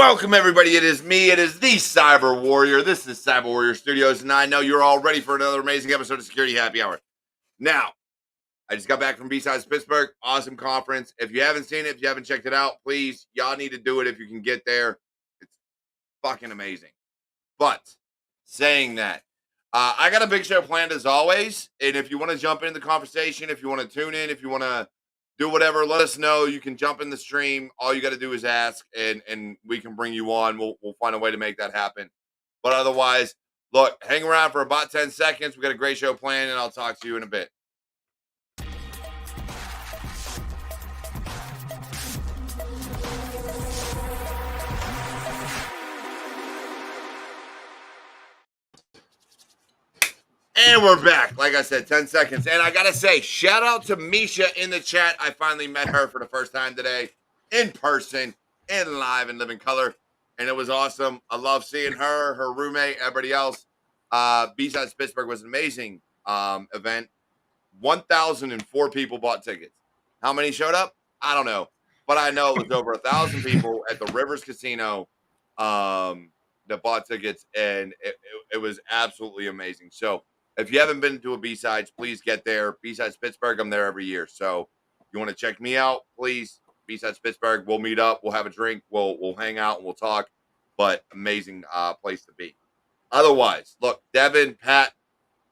Welcome, everybody. It is me. It is the Cyber Warrior. This is Cyber Warrior Studios, and I know you're all ready for another amazing episode of Security Happy Hour. Now, I just got back from B-Sides Pittsburgh. Awesome conference. If you haven't seen it, if you haven't checked it out, please, y'all need to do it if you can get there. It's fucking amazing. But saying that, I got a big show planned as always, and if you want to jump in the conversation, if you want to tune in, if you want to do whatever, let us know. You can jump in the stream. All you got to do is ask, and we can bring you on. We'll find a way to make that happen. But otherwise, look, hang around for about 10 seconds. We got a great show planned, and I'll talk to you in a bit. And we're back. Like I said, 10 seconds. And I got to say, shout out to Misha in the chat. I finally met her for the first time today in person, in live, in living color. And it was awesome. I love seeing her, her roommate, everybody else. B-Sides Pittsburgh was an amazing event. 1,004 people bought tickets. How many showed up? I don't know. But I know it was over 1,000 people at the Rivers Casino that bought tickets. And it was absolutely amazing. So, if you haven't been to a B-Sides, please get there. B-Sides Pittsburgh, I'm there every year. So if you want to check me out, please, B-Sides Pittsburgh, we'll meet up. We'll have a drink. We'll hang out and we'll talk. But amazing place to be. Otherwise, look, Devin, Pat,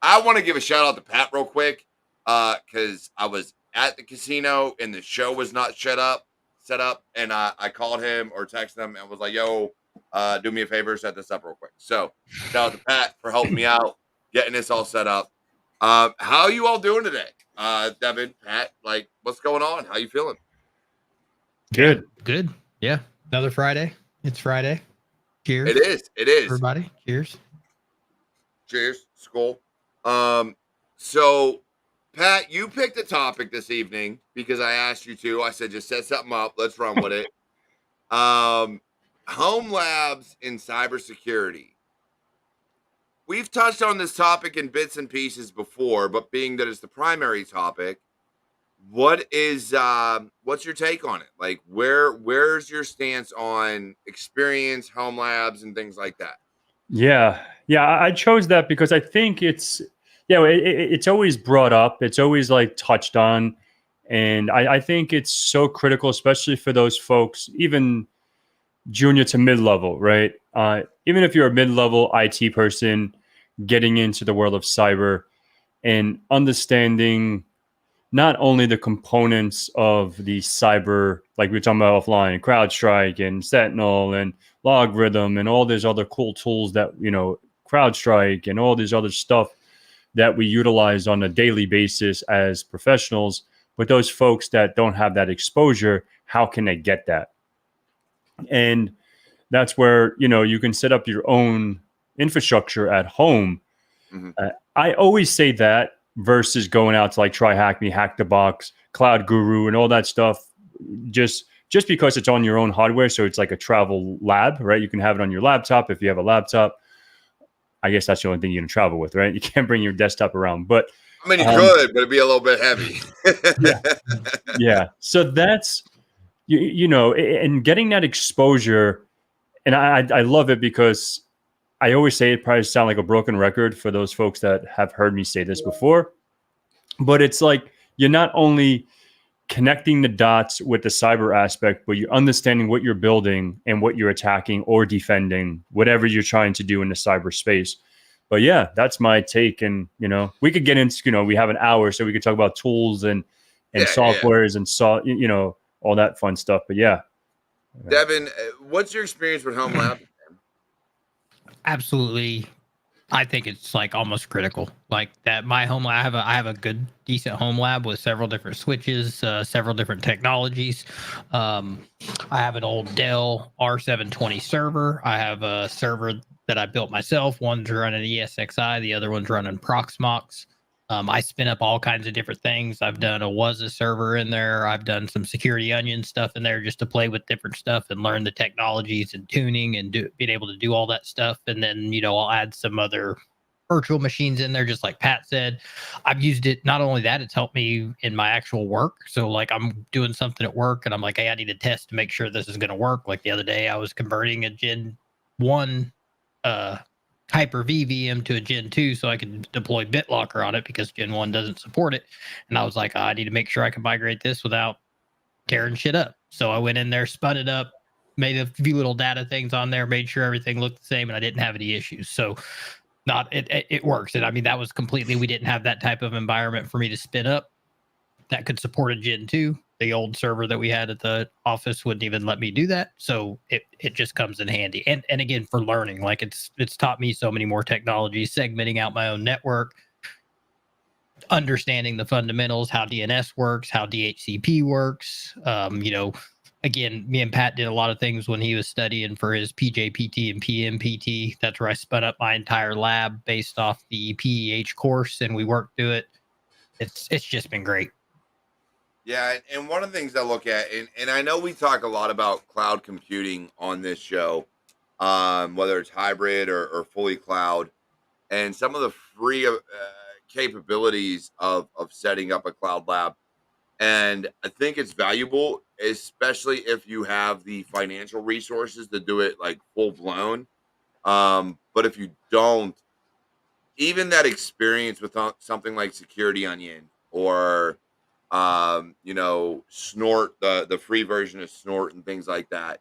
I want to give a shout out to Pat real quick because I was at the casino and the show was not set up. And I called him or texted him and was like, yo, do me a favor, set this up real quick. So shout out to Pat for helping me out. Getting this all set up. How are you all doing today? Devin, Pat, like, what's going on? How you feeling? Good. Yeah. Another Friday. It's Friday. Cheers. It is. Everybody, cheers. Cheers. Skull. So, Pat, you picked a topic this evening because I asked you to. I said, just set something up. Let's run with it. Home labs in cybersecurity. We've touched on this topic in bits and pieces before, but being that it's the primary topic, what's your take on it? Like, where's your stance on experience, home labs, and things like that? Yeah, I chose that because I think it's always brought up. It's always like touched on. And I think it's so critical, especially for those folks, even junior to mid-level, right? Even if you're a mid-level IT person getting into the world of cyber and understanding not only the components of the cyber, like we were talking about offline, CrowdStrike and Sentinel and Logarithm and all these other cool tools that, CrowdStrike and all this other stuff that we utilize on a daily basis as professionals. But those folks that don't have that exposure, how can they get that? And that's where, you can set up your own infrastructure at home. Mm-hmm. I always say that versus going out to like Try Hack Me, Hack the Box, Cloud Guru, and all that stuff, just because it's on your own hardware. So it's like a travel lab, right? You can have it on your laptop if you have a laptop. I guess that's the only thing you can travel with, right? You can't bring your desktop around. But I mean, you could, but it'd be a little bit heavy. Yeah. So that's, and getting that exposure. And I love it because I always say it probably sound like a broken record for those folks that have heard me say this before, but it's like you're not only connecting the dots with the cyber aspect, but you're understanding what you're building and what you're attacking or defending, whatever you're trying to do in the cyberspace. But yeah, that's my take. And, we could get into, we have an hour, so we could talk about tools and softwares and all that fun stuff. But yeah. Devin, what's your experience with home lab? Absolutely. I think it's like almost critical. Like that, my home lab, I have a good, decent home lab with several different switches, several different technologies. I have an old Dell R720 server. I have a server that I built myself. One's running ESXi, the other one's running Proxmox. I spin up all kinds of different things. I've done a WASA server in there. I've done some security onion stuff in there just to play with different stuff and learn the technologies and tuning and being able to do all that stuff. And then, I'll add some other virtual machines in there, just like Pat said. I've used it. Not only that, it's helped me in my actual work. So like I'm doing something at work and I'm like, hey, I need to test to make sure this is going to work. Like the other day, I was converting a Gen 1 Hyper-V VM to a Gen 2 so I could deploy BitLocker on it because Gen 1 doesn't support it. And I was like, I need to make sure I can migrate this without tearing shit up. So I went in there, spun it up, made a few little data things on there, made sure everything looked the same, and I didn't have any issues. So it works. And I mean, that was completely, we didn't have that type of environment for me to spin up that could support a Gen 2. The old server that we had at the office wouldn't even let me do that. So it just comes in handy. And again, for learning, like it's taught me so many more technologies, segmenting out my own network, understanding the fundamentals, how DNS works, how DHCP works. Again, me and Pat did a lot of things when he was studying for his PJPT and PMPT. That's where I spun up my entire lab based off the PEH course, and we worked through it. It's just been great. Yeah, and one of the things I look at, and I know we talk a lot about cloud computing on this show, whether it's hybrid or fully cloud, and some of the free capabilities of setting up a cloud lab. And I think it's valuable, especially if you have the financial resources to do it like full blown. But if you don't, even that experience with something like Security Onion or Snort, the free version of Snort and things like that.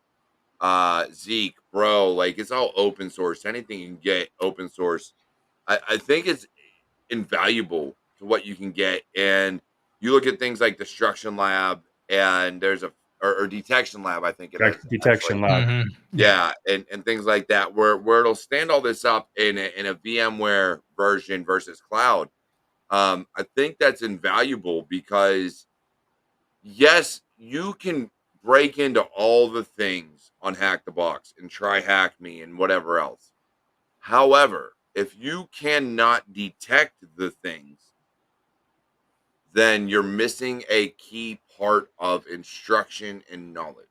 Zeek, bro, like it's all open source. Anything you can get open source. I think it's invaluable to what you can get. And you look at things like Destruction Lab and there's or Detection Lab, I think it is. Detection Lab. Mm-hmm. Yeah, and things like that, where it'll stand all this up in a VMware version versus cloud. I think that's invaluable because, yes, you can break into all the things on Hack the Box and try Hack Me and whatever else. However, if you cannot detect the things, then you're missing a key part of instruction and knowledge.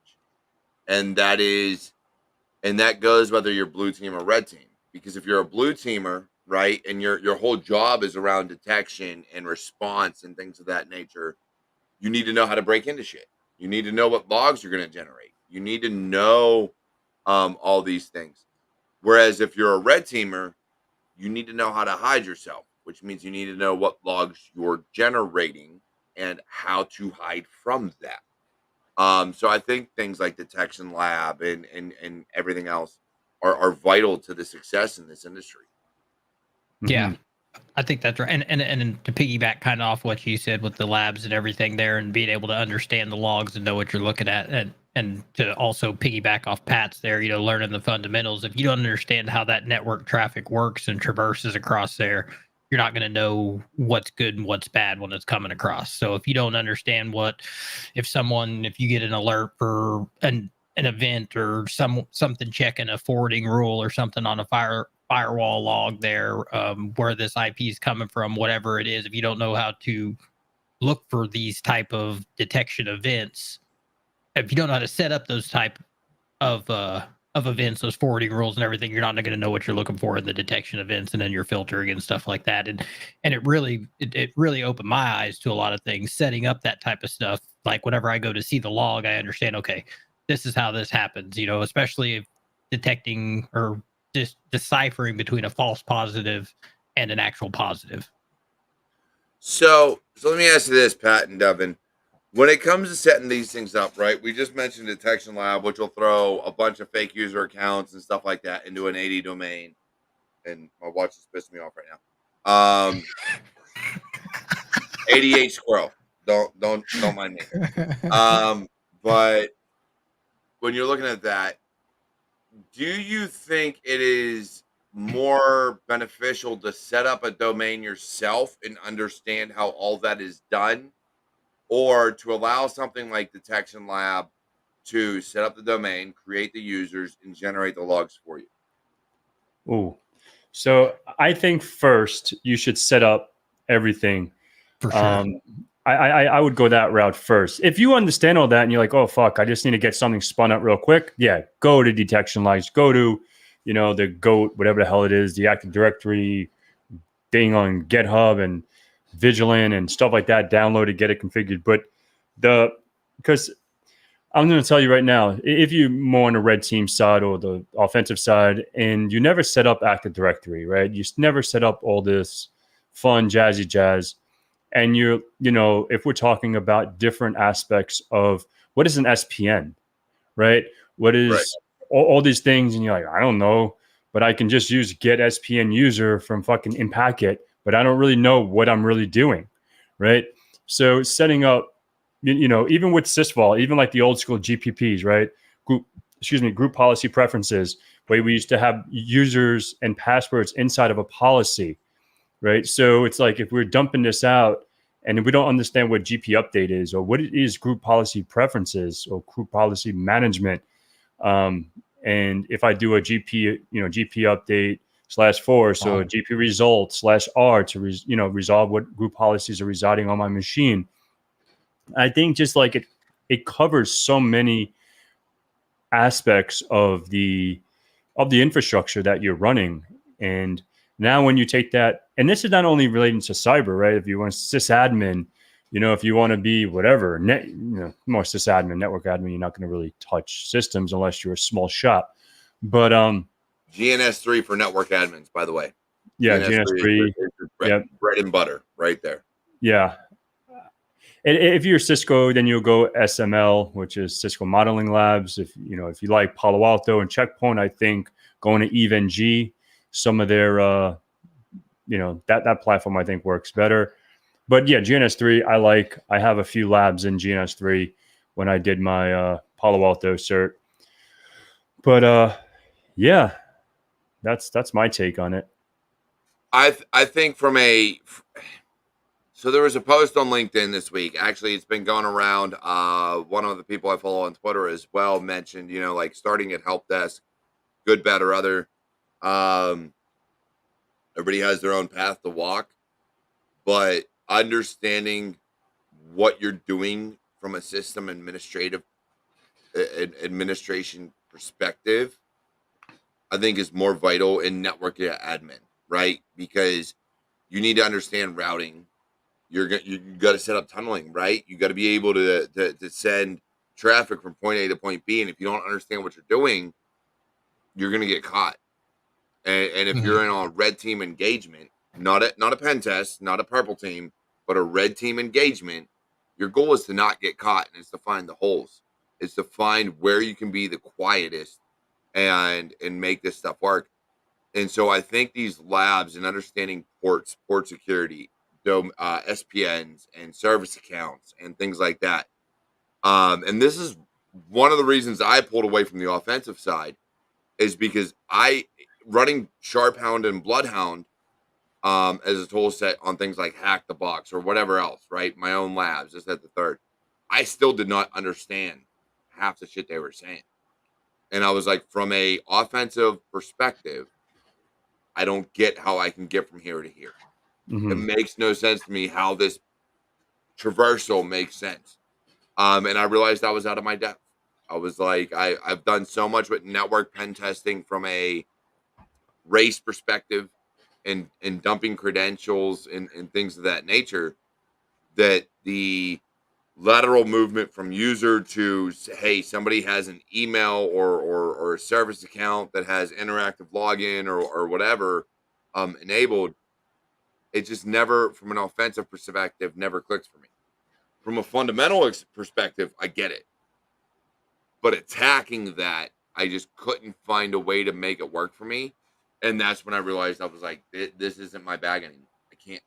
And that goes whether you're blue team or red team. Because if you're a blue teamer, right, and your whole job is around detection and response and things of that nature, you need to know how to break into shit. You need to know what logs you're going to generate. You need to know all these things. Whereas if you're a red teamer, you need to know how to hide yourself, which means you need to know what logs you're generating and how to hide from that. So I think things like Detection Lab and everything else are vital to the success in this industry. Yeah, I think that's right. And to piggyback kind of off what you said with the labs and everything there and being able to understand the logs and know what you're looking at and to also piggyback off Pat's there, learning the fundamentals. If you don't understand how that network traffic works and traverses across there, you're not going to know what's good and what's bad when it's coming across. So if you don't understand if you get an alert for an event or something checking a forwarding rule or something on a firewall log there, where this IP is coming from, whatever it is, if you don't know how to look for these type of detection events, if you don't know how to set up those type of events, those forwarding rules and everything, you're not going to know what you're looking for in the detection events and then your filtering and stuff like that. And it really opened my eyes to a lot of things, setting up that type of stuff. Like whenever I go to see the log, I understand, okay, this is how this happens, especially if detecting or just deciphering between a false positive and an actual positive. So let me ask you this, Pat and Devin. When it comes to setting these things up, right? We just mentioned Detection Lab, which will throw a bunch of fake user accounts and stuff like that into an 80 domain. And my watch is pissing me off right now. 88 squirrel. Don't mind me. But when you're looking at that, do you think it is more beneficial to set up a domain yourself and understand how all that is done, or to allow something like Detection Lab to set up the domain, create the users, and generate the logs for you? Ooh. So I think first you should set up everything. For sure. I would go that route first. If you understand all that and you're like, oh, fuck, I just need to get something spun up real quick. Yeah, go to Detection Logs. Go to, the GOAT, whatever the hell it is, the Active Directory, thing on GitHub and Vigilant and stuff like that, download it, get it configured. But because I'm going to tell you right now, if you're more on the red team side or the offensive side, and you never set up Active Directory, right? You never set up all this fun, jazzy jazz. And if we're talking about different aspects of what is an SPN, right? What is all these things? And you're like, I don't know, but I can just use get SPN user from fucking Impacket, but I don't really know what I'm really doing, right? So setting up, even with Sysvol, even like the old school GPPs, right? Group policy preferences, where we used to have users and passwords inside of a policy, right? So it's like if we're dumping this out and we don't understand what GP update is or what it is group policy preferences or group policy management, and if I do a GP update /4, so GP result /R to resolve what group policies are residing on my machine. I think just like it covers so many aspects of the infrastructure that you're running. And now when you take that, and this is not only relating to cyber, right? If you want to sysadmin, if you want to be whatever, more sysadmin, network admin, you're not going to really touch systems unless you're a small shop. But GNS3 for network admins, by the way. Yeah, GNS3. Bread and butter right there. Yeah. And if you're Cisco, then you'll go SML, which is Cisco Modeling Labs. If you like Palo Alto and Checkpoint, I think going to EVE-NG, some of their that platform I think works better. But yeah, GNS3 I have a few labs in GNS3 when I did my Palo Alto cert. But yeah, that's my take on it. I think so there was a post on LinkedIn this week. Actually, it's been going around. One of the people I follow on Twitter as well mentioned, like starting at help desk, good, bad, or other. Everybody has their own path to walk, but understanding what you're doing from a system administration perspective, I think is more vital in network admin, right? Because you need to understand routing. You got to set up tunneling, right? You got to be able to send traffic from point A to point B, and if you don't understand what you're doing, you're going to get caught. And if you're in a red team engagement, not a pen test, not a purple team, but a red team engagement, your goal is to not get caught, and it's to find the holes. It's to find where you can be the quietest and make this stuff work. And so I think these labs and understanding port security, SPNs and service accounts and things like that. And this is one of the reasons I pulled away from the offensive side, is because running Sharphound and Bloodhound as a tool set on things like Hack the Box or whatever else, right? My own labs, this, that, the third. I still did not understand half the shit they were saying. And I was like, from a offensive perspective, I don't get how I can get from here to here. It makes no sense to me how this traversal makes sense. And I realized I was out of my depth. I was like, I've done so much with network pen testing from a race perspective and dumping credentials and things of that nature, that the lateral movement from user to, hey, somebody has an email or a service account that has interactive login or whatever enabled, it just never, from an offensive perspective, never clicks for me. From a fundamental perspective, I get it. But attacking that, I just couldn't find a way to make it work for me. And that's when I realized I was like, this isn't my bag anymore.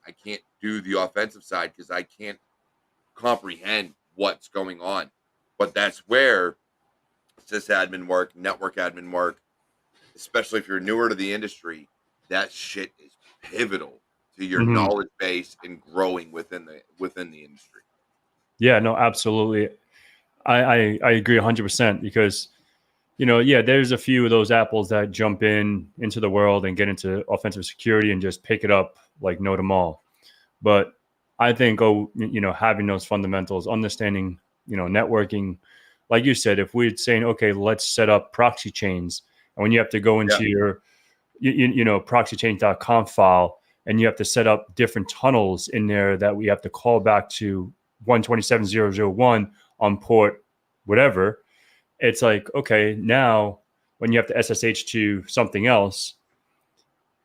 I can't do the offensive side because I can't comprehend what's going on. But that's where sysadmin work, network admin work, especially if you're newer to the industry, that shit is pivotal to your knowledge base and growing within the industry. Yeah, no, absolutely. I agree 100% because, there's a few of those apples that jump into the world and get into offensive security and just pick it up like know them all. But I think, having those fundamentals, understanding, networking, like you said, if we're saying, okay, let's set up proxy chains, and when you have to go into your, proxychain.conf file and you have to set up different tunnels in there that we have to call back to 127.0.0.1 on port whatever. It's like, okay, now when you have to SSH to something else,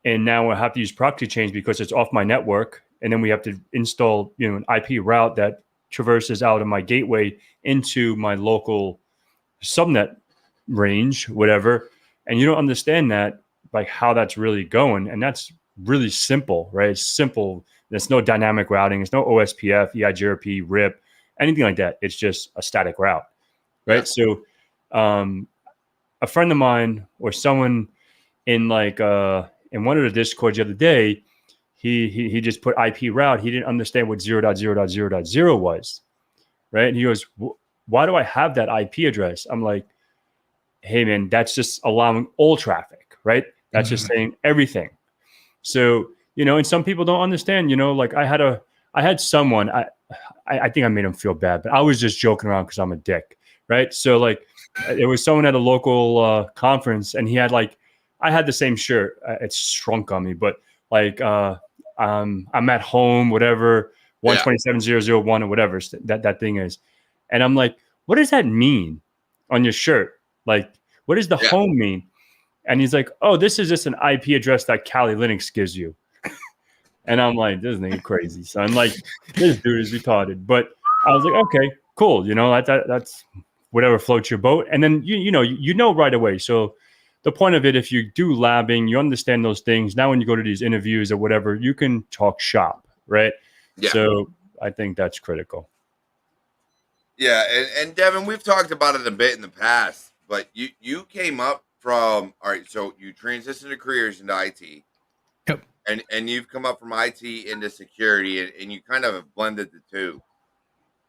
and now I have to use proxy chains because it's off my network, and then we have to install, an IP route that traverses out of my gateway into my local subnet range, whatever. And you don't understand that, like how that's really going. And that's really simple, right? It's simple. There's no dynamic routing. There's no OSPF, EIGRP, RIP, anything like that. It's just a static route, right? Yeah. So a friend of mine or someone in in one of the discords the other day, he just put IP route. He didn't understand what 0.0.0.0 was, right? And he goes, why do I have that IP address? I'm like, hey man, that's just allowing all traffic, right? That's just saying everything. So, and some people don't understand, like I had someone, I think I made him feel bad, but I was just joking around because I'm a dick, right? So like there was someone at a local conference, and he had I had the same shirt. It's shrunk on me, but I'm at home, whatever, 127.0.0.1 or whatever that thing is. And I'm like, what does that mean on your shirt? Like, what does the home mean? And he's like, oh, this is just an IP address that Kali Linux gives you. And I'm like, this nigga crazy, son. Like, this dude is retarded. But I was like, okay, cool. That's whatever floats your boat. And then, you know right away. So the point of it, if you do labbing, you understand those things. Now, when you go to these interviews or whatever, you can talk shop, right? Yeah. So I think that's critical. Yeah, and Devin, we've talked about it a bit in the past, but you came up from, all right, so you transitioned to careers into IT. Yep. And you've come up from IT into security, and you kind of have blended the two.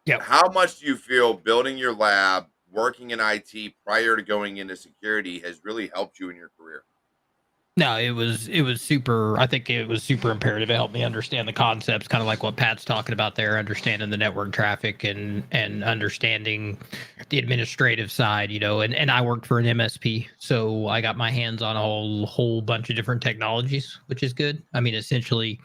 Yeah. How much do you feel building your lab, working in IT prior to going into security has really helped you in your career? No, it was super. I think it was super imperative. It helped me understand the concepts, kind of like what Pat's talking about there, understanding the network traffic and understanding the administrative side, and I worked for an MSP, so I got my hands on a whole bunch of different technologies, which is good. I mean, essentially,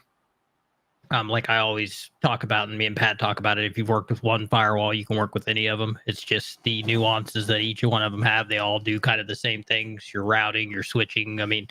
like I always talk about, and me and Pat talk about it, if you've worked with one firewall, you can work with any of them. It's just the nuances that each one of them have. They all do kind of the same things. Your routing, your switching. I mean,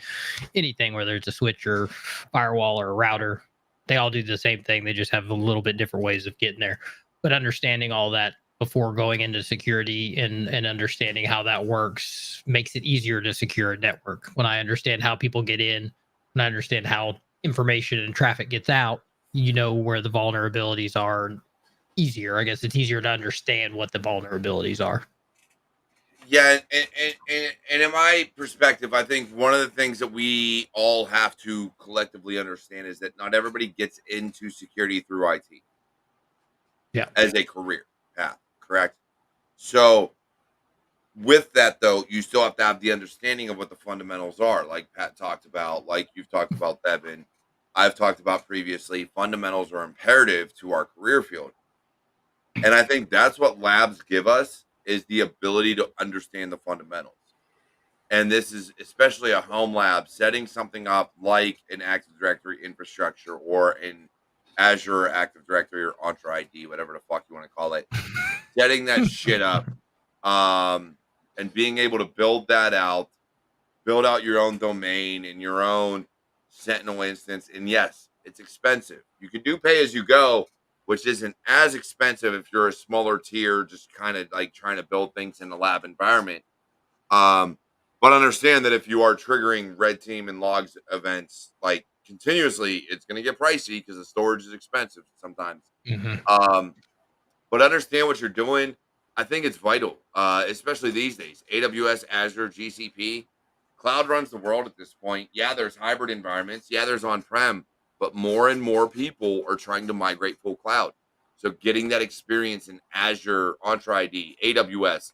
anything, whether it's a switch or firewall or a router, they all do the same thing. They just have a little bit different ways of getting there. But understanding all that before going into security and understanding how that works makes it easier to secure a network. When I understand how people get in, when I understand how information and traffic gets out, where the vulnerabilities are easier. I guess it's easier to understand what the vulnerabilities are. Yeah, and in my perspective, I think one of the things that we all have to collectively understand is that not everybody gets into security through IT. Yeah. As a career path, correct? So with that, though, you still have to have the understanding of what the fundamentals are, like Pat talked about, like you've talked about, Devin. I've talked about previously. Fundamentals are imperative to our career field. And I think that's what labs give us, is the ability to understand the fundamentals. And this is especially a home lab, setting something up like an Active Directory infrastructure or an Azure Active Directory or Entra ID, whatever the fuck you want to call it. Setting that shit up and being able to build that out, build out your own domain and your own Sentinel instance. And yes, it's expensive. You can do pay as you go, which isn't as expensive if you're a smaller tier, just kind of like trying to build things in a lab environment. But understand that if you are triggering red team and logs events like continuously, it's going to get pricey because the storage is expensive sometimes. Mm-hmm. But understand what you're doing. I think it's vital, especially these days. AWS, Azure, GCP, cloud runs the world at this point. Yeah, there's hybrid environments. Yeah, there's on-prem, but more and more people are trying to migrate full cloud. So getting that experience in Azure, Entra ID, AWS,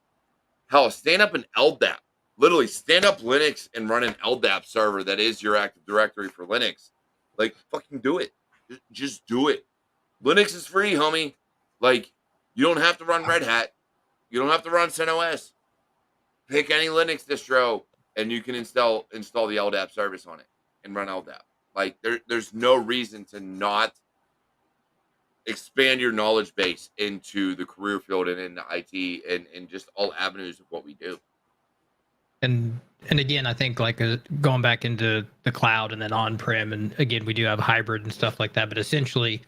hell, stand up an LDAP. Literally stand up Linux and run an LDAP server that is your Active Directory for Linux. Like, fucking do it. Just do it. Linux is free, homie. Like, you don't have to run Red Hat. You don't have to run CentOS. Pick any Linux distro, and you can install the LDAP service on it and run LDAP. Like there's no reason to not expand your knowledge base into the career field and into IT and just all avenues of what we do. And again, I think like going back into the cloud and then on-prem, and again, we do have hybrid and stuff like that, but essentially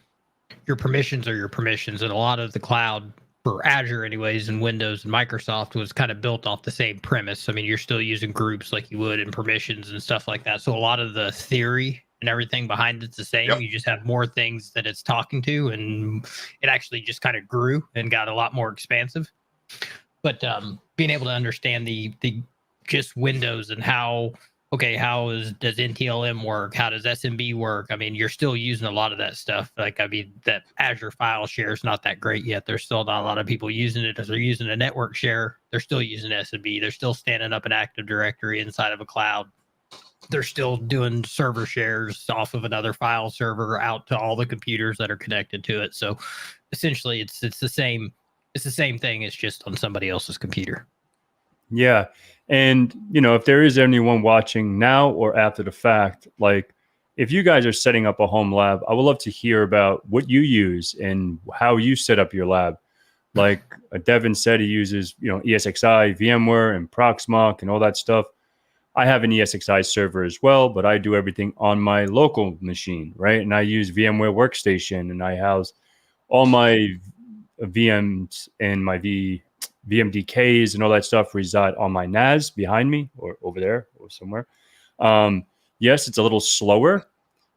your permissions are your permissions, and a lot of the cloud for Azure anyways and Windows and Microsoft was kind of built off the same premise. I mean, you're still using groups like you would and permissions and stuff like that. So a lot of the theory and everything behind it's the same. Yep. You just have more things that it's talking to, and it actually just kind of grew and got a lot more expansive. But being able to understand the just Windows and how does NTLM work? How does SMB work? I mean, you're still using a lot of that stuff. Like, I mean, that Azure file share is not that great yet. There's still not a lot of people using it. As they're using a network share, they're still using SMB. They're still standing up an Active Directory inside of a cloud. They're still doing server shares off of another file server out to all the computers that are connected to it. So essentially it's the same. It's the same thing. It's just on somebody else's computer. Yeah. And, if there is anyone watching now or after the fact, like if you guys are setting up a home lab, I would love to hear about what you use and how you set up your lab. Like Devin said, he uses, ESXi, VMware, and Proxmox and all that stuff. I have an ESXi server as well, but I do everything on my local machine, right? And I use VMware Workstation, and I house all my VMs and my VMDKs and all that stuff reside on my NAS behind me or over there or somewhere. Yes, it's a little slower.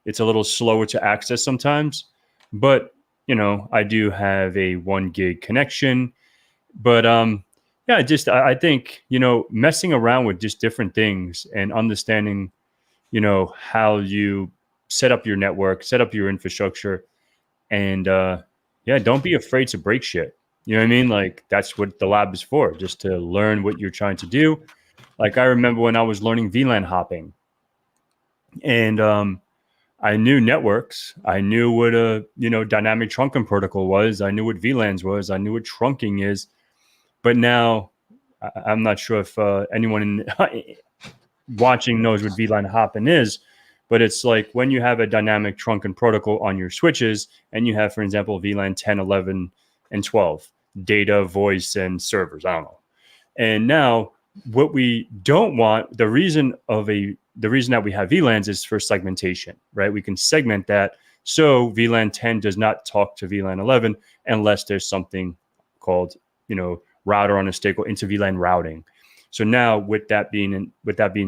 It's a little slower to access sometimes, but I do have a 1 gig connection. But I think messing around with just different things and understanding how you set up your network, set up your infrastructure, and don't be afraid to break shit. You know what I mean? Like, that's what the lab is for, just to learn what you're trying to do. Like, I remember when I was learning VLAN hopping, and I knew networks. I knew what a dynamic trunking protocol was. I knew what VLANs was. I knew what trunking is. But now, I'm not sure if anyone watching knows what VLAN hopping is. But it's like when you have a dynamic trunking protocol on your switches, and you have, for example, VLAN 10, 11, and 12. Data, voice, and servers. I don't know. And now what we don't want, the reason that we have VLANs is for segmentation, right? We can segment that so VLAN 10 does not talk to VLAN 11 unless there's something called, router on a stick or into VLAN routing. So now with that being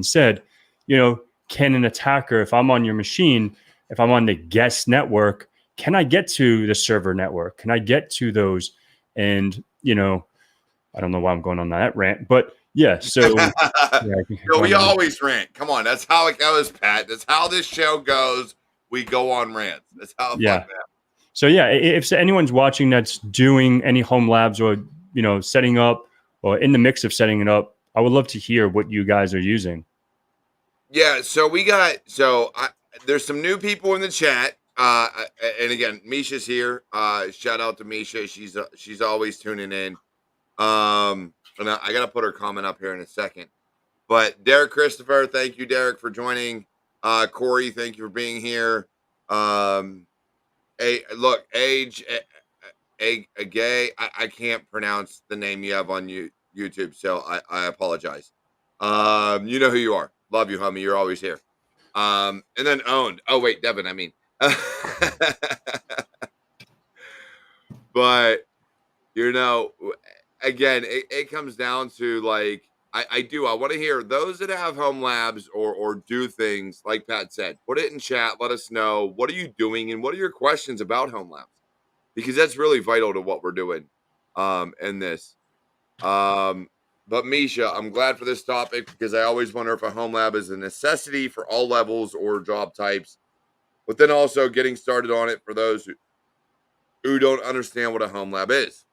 said, can an attacker, if I'm on your machine, if I'm on the guest network, can I get to the server network? Can I get to those? And, I don't know why I'm going on that rant, but yeah. So we always rant. Come on. That's how it goes, Pat. That's how this show goes. We go on rants. That's how it fun. So if anyone's watching that's doing any home labs or, setting up or in the mix of setting it up, I would love to hear what you guys are using. Yeah. So there's some new people in the chat. And again, Misha's here. Shout out to Misha. She's always tuning in. And I gotta put her comment up here in a second. But Derek Christopher, thank you, Derek, for joining. Corey, thank you for being here. Age, a gay. I can't pronounce the name you have on YouTube, so I apologize. You know who you are. Love you, homie. You're always here. And then owned. Oh wait, Devin. I mean. But again, it comes down to like I want to hear those that have home labs or do things like Pat said. Put it in chat. Let us know, what are you doing and what are your questions about home labs, because that's really vital to what we're doing in this. But Misha, I'm glad for this topic, because I always wonder if a home lab is a necessity for all levels or job types. But then also getting started on it for those who don't understand what a home lab is.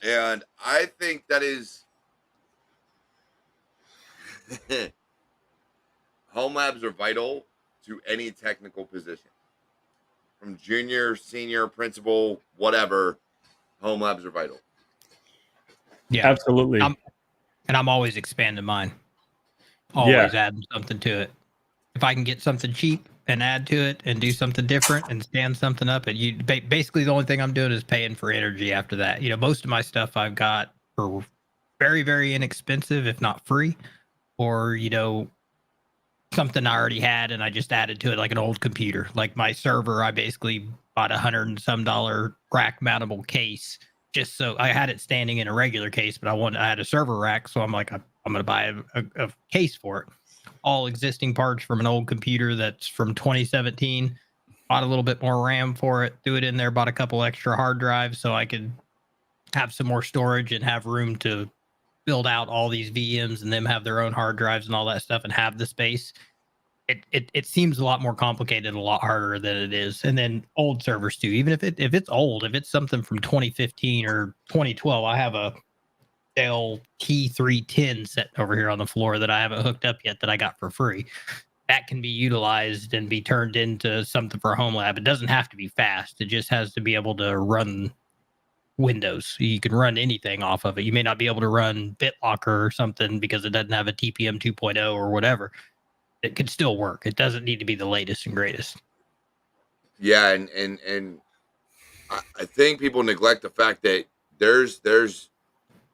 And I think that is home labs are vital to any technical position. From junior, senior, principal, whatever, home labs are vital. Yeah, absolutely. I'm always expanding mine. Always adding something to it. If I can get something cheap, and add to it and do something different and stand something up. And you basically the only thing I'm doing is paying for energy after that. Most of my stuff I've got for very, very inexpensive, if not free, or, something I already had and I just added to it like an old computer. Like my server, I basically bought $100 and some rack mountable case just so I had it standing in a regular case, but I had a server rack, so I'm like, I'm going to buy a case for it. All existing parts from an old computer that's from 2017. Bought a little bit more RAM for it, threw it in there, bought a couple extra hard drives so I could have some more storage and have room to build out all these VMs and them have their own hard drives and all that stuff and have the space. It seems a lot more complicated, a lot harder than it is. And then old servers too, even if it's old, if it's something from 2015 or 2012, I have a Dell T310 set over here on the floor that I haven't hooked up yet that I got for free. That can be utilized and be turned into something for a home lab. It doesn't have to be fast. It just has to be able to run Windows. You can run anything off of it. You may not be able to run BitLocker or something because it doesn't have a TPM 2.0 or whatever. It could still work. It doesn't need to be the latest and greatest. Yeah, and I think people neglect the fact that there's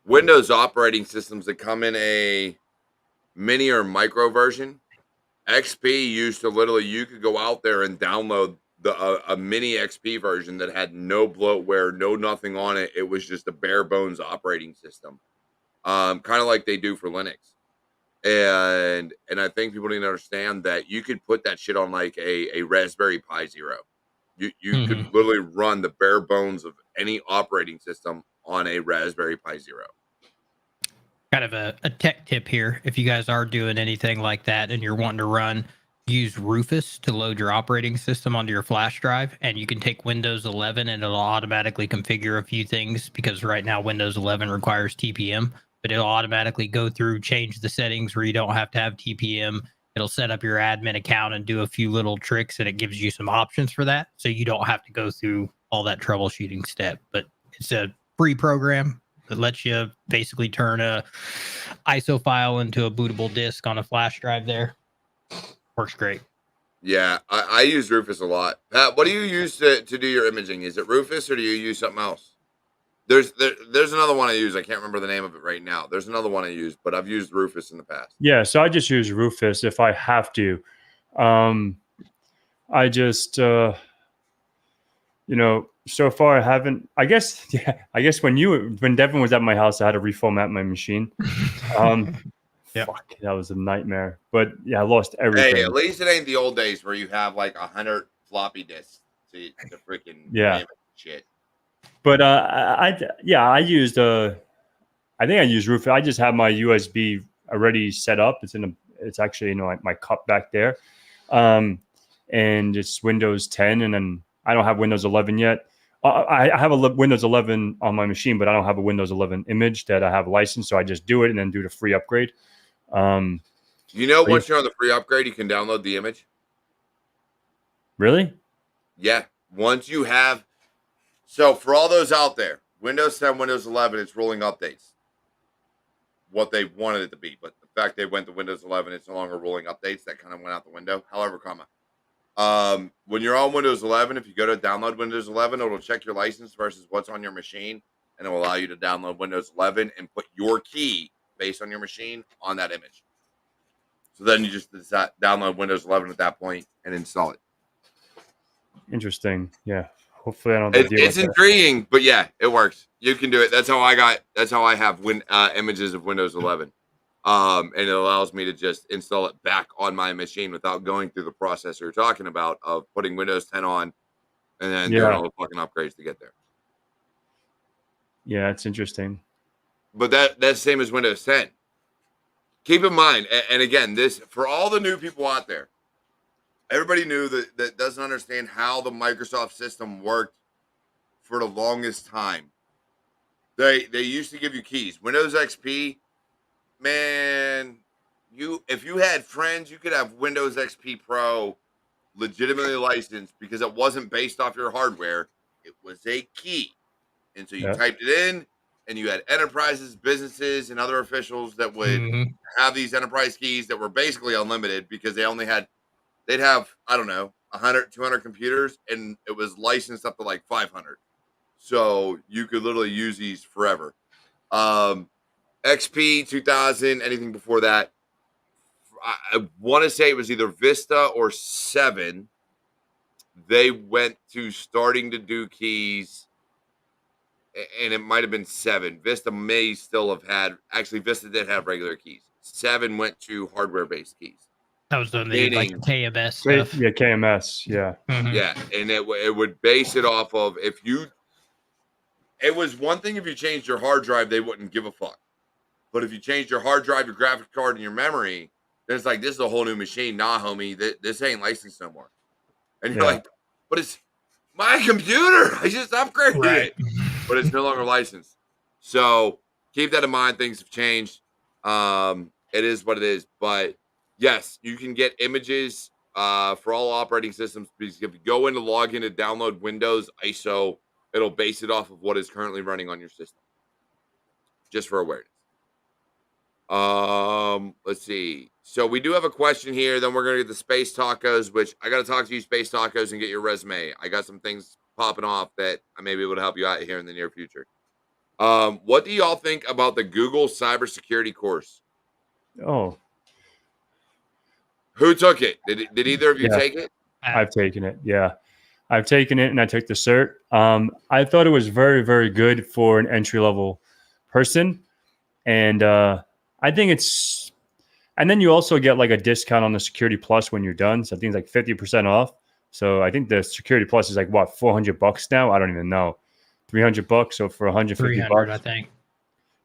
Windows operating systems that come in a mini or micro version. XP used to literally, you could go out there and download a mini XP version that had no bloatware, no nothing on it. It was just a bare bones operating system, kind of like they do for Linux. And I think people need to understand that you could put that shit on like a Raspberry Pi Zero. You could literally run the bare bones of any operating system on a Raspberry Pi Zero. Kind of a tech tip here. If you guys are doing anything like that and you're wanting to use Rufus to load your operating system onto your flash drive, and you can take Windows 11 and it'll automatically configure a few things because right now Windows 11 requires TPM. But it'll automatically go through, change the settings where you don't have to have TPM. It'll set up your admin account and do a few little tricks, and it gives you some options for that. So you don't have to go through all that troubleshooting step. But it's a free program that lets you basically turn a ISO file into a bootable disk on a flash drive there. Works great. Yeah, I use Rufus a lot. Pat, what do you use to do your imaging? Is it Rufus or do you use something else? There's another one I use. I can't remember the name of it right now. There's another one I use, but I've used Rufus in the past. Yeah, so I just use Rufus if I have to. I just, so far I haven't. I guess when Devin was at my house, I had to reformat my machine. Yeah, Fuck, that was a nightmare. But yeah, I lost everything. Hey, at least it ain't the old days where you have like 100 floppy disks to freaking shit. But I used I think I used Rufus. I just have my USB already set up. It's actually my cup back there, and it's Windows 10, and then I don't have Windows 11 yet. I have a Windows 11 on my machine, but I don't have a Windows 11 image that I have licensed, so I just do it and then do the free upgrade. Once you're on the free upgrade, you can download the image. Really? Yeah. Once you have. So for all those out there, Windows 10, Windows 11, it's rolling updates. What they wanted it to be. But the fact they went to Windows 11, it's no longer rolling updates. That kind of went out the window. However, when you're on Windows 11, if you go to download Windows 11, it'll check your license versus what's on your machine. And it will allow you to download Windows 11 and put your key based on your machine on that image. So then you just download Windows 11 at that point and install it. Interesting. Yeah. Hopefully I don't. It's intriguing, but yeah, it works. You can do it. That's how I have images of Windows 11, and it allows me to just install it back on my machine without going through the process you're talking about of putting Windows 10 on and then doing all the fucking upgrades to get there. Yeah, it's interesting. But that's the same as Windows 10. Keep in mind, and again, this for all the new people out there. Everybody knew that doesn't understand how the Microsoft system worked for the longest time. They used to give you keys. Windows XP, man, if you had friends, you could have Windows XP Pro legitimately licensed because it wasn't based off your hardware. It was a key. And so you typed it in, and you had enterprises, businesses, and other officials that would have these enterprise keys that were basically unlimited because they only had they'd have, I don't know, 100, 200 computers, and it was licensed up to like 500. So you could literally use these forever. XP 2000, anything before that. I want to say it was either Vista or 7. They went to starting to do keys, and it might have been 7. Vista may still have had, actually, Vista did have regular keys. 7 went to hardware based keys. That was when they did like the KMS stuff. Yeah, KMS. Yeah. Mhm. Yeah, and it would base it off of if you. It was one thing if you changed your hard drive, they wouldn't give a fuck. But if you changed your hard drive, your graphics card, and your memory, then it's like, this is a whole new machine. Nah, homie, this ain't licensed no more. And you're like, but it's my computer. I just upgraded it. But it's no longer licensed. So keep that in mind. Things have changed. It is what it is. But yes, you can get images for all operating systems. Because if you go in to log in to download Windows ISO, it'll base it off of what is currently running on your system. Just for awareness. Let's see. So we do have a question here. Then we're gonna get the space tacos, which I gotta talk to you, space tacos, and get your resume. I got some things popping off that I may be able to help you out here in the near future. What do y'all think about the Google cybersecurity course? Oh, who took it? Did either of you take it? I've taken it. Yeah, I've taken it, and I took the cert. I thought it was very, very good for an entry level person, and I think it's. And then you also get like a discount on the Security Plus when you're done. So I think it's like 50% off. So I think the Security Plus is like what, $400 now? I don't even know. $300. So for $150, I think.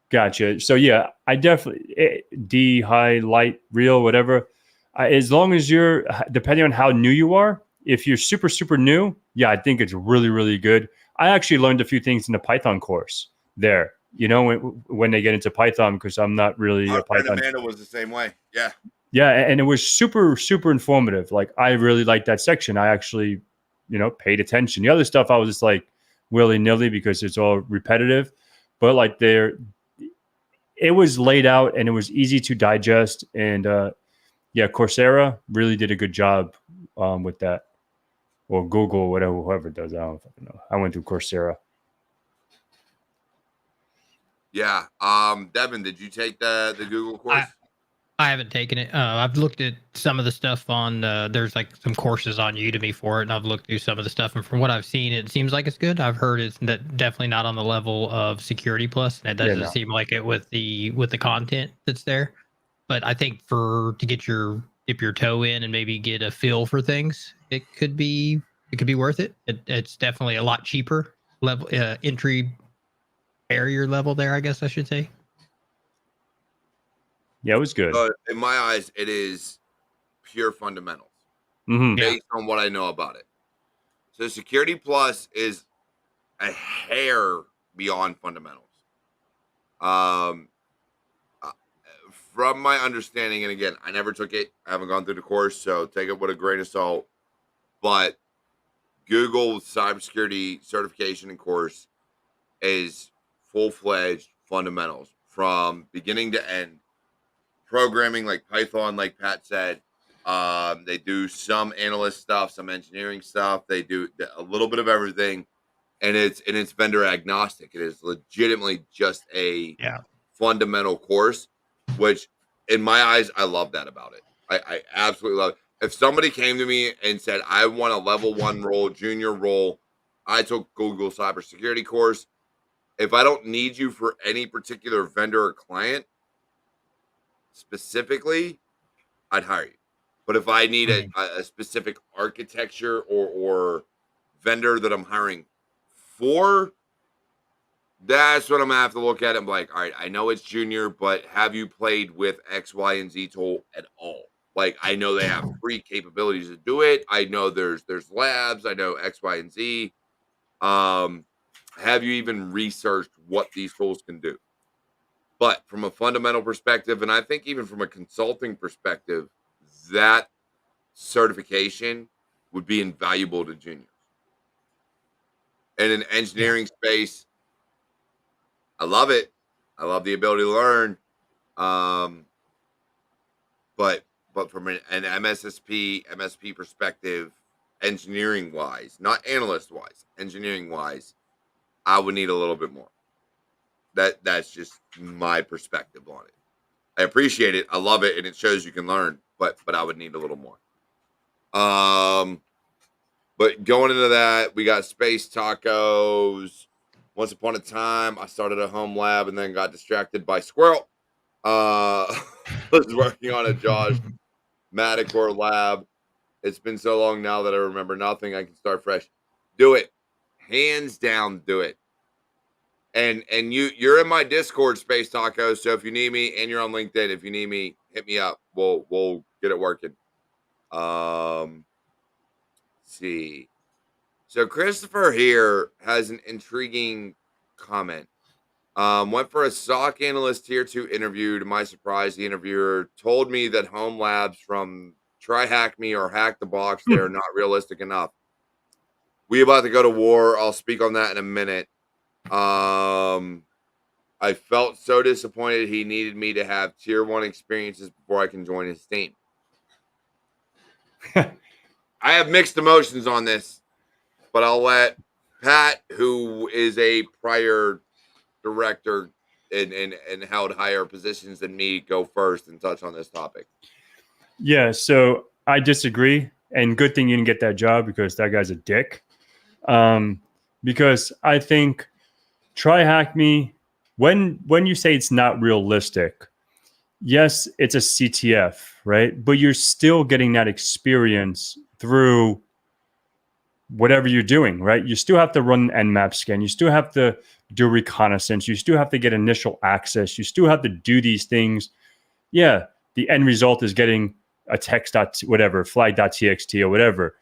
Gotcha. So yeah, I definitely D, high, light, real, whatever. As long as you're, depending on how new you are, if you're super, super new, yeah, I think it's really, really good. I actually learned a few things in the Python course there. You know, when they get into Python, because I'm not really Our a Python. Amanda was the same way. Yeah. Yeah, and it was super, super informative. Like I really liked that section. I actually, paid attention. The other stuff I was just like willy-nilly because it's all repetitive. But like it was laid out and it was easy to digest. And yeah, Coursera really did a good job with that. Or Google, whatever, whoever does. I don't fucking know. I went through Coursera. Yeah. Devin, did you take the Google course? I haven't taken it. I've looked at some of the stuff on. There's like some courses on Udemy for it, and I've looked through some of the stuff. And from what I've seen, it seems like it's good. I've heard it's definitely not on the level of Security Plus, and it doesn't seem like it with the content that's there. But I think to get dip your toe in and maybe get a feel for things, it could be worth it. It's definitely a lot cheaper level entry barrier level there, I guess I should say. Yeah, it was good. In my eyes, it is pure fundamentals Mm-hmm. based on what I know about it. So Security Plus is a hair beyond fundamentals. From my understanding, and again, I never took it. I haven't gone through the course, so take it with a grain of salt. But Google cybersecurity certification and course is full-fledged fundamentals from beginning to end. Programming like Python, like Pat said. They do some analyst stuff, some engineering stuff. They do a little bit of everything, and it's vendor agnostic. It is legitimately just a fundamental course, which in my eyes, I love that about it. I absolutely love it. If somebody came to me and said, I want a level 1 role, junior role, I took Google cybersecurity course. If I don't need you for any particular vendor or client, specifically, I'd hire you. But if I need a specific architecture or vendor that I'm hiring for, that's what I'm gonna have to look at and be like, all right, I know it's junior, but have you played with X, Y, and Z tool at all? Like, I know they have free capabilities to do it. I know there's labs. I know X, Y, and Z. Have you even researched what these tools can do? But from a fundamental perspective, and I think even from a consulting perspective, that certification would be invaluable to juniors. And in engineering space, I love it. I love the ability to learn. But but from an MSP perspective, engineering wise, not analyst wise, engineering wise, I would need a little bit more. That's just my perspective on it. I appreciate it. I love it, and it shows you can learn, but I would need a little more. But going into that, we got space tacos. Once upon a time, I started a home lab and then got distracted by squirrel. Was working on a Josh Madicor lab. It's been so long now that I remember nothing. I can start fresh. Do it. Hands down, do it. And you're in my Discord, Space Tacos. So if you need me, and you're on LinkedIn, if you need me, hit me up. We'll get it working. Let's see. So Christopher here has an intriguing comment. Went for a SOC analyst tier 2 interview. To my surprise, the interviewer told me that home labs from Try Hack Me or Hack the Box, they're not realistic enough. We about to go to war. I'll speak on that in a minute. I felt so disappointed. He needed me to have tier 1 experiences before I can join his team. I have mixed emotions on this, but I'll let Pat, who is a prior director and held higher positions than me, go first and touch on this topic. Yeah, so I disagree, and good thing you didn't get that job because that guy's a dick. Because I think Try Hack Me, when you say it's not realistic, yes, it's a CTF, right? But you're still getting that experience through whatever you're doing, right? You still have to run an Nmap scan. You still have to do reconnaissance. You still have to get initial access. You still have to do these things. Yeah, the end result is getting a text whatever, flag.txt or whatever.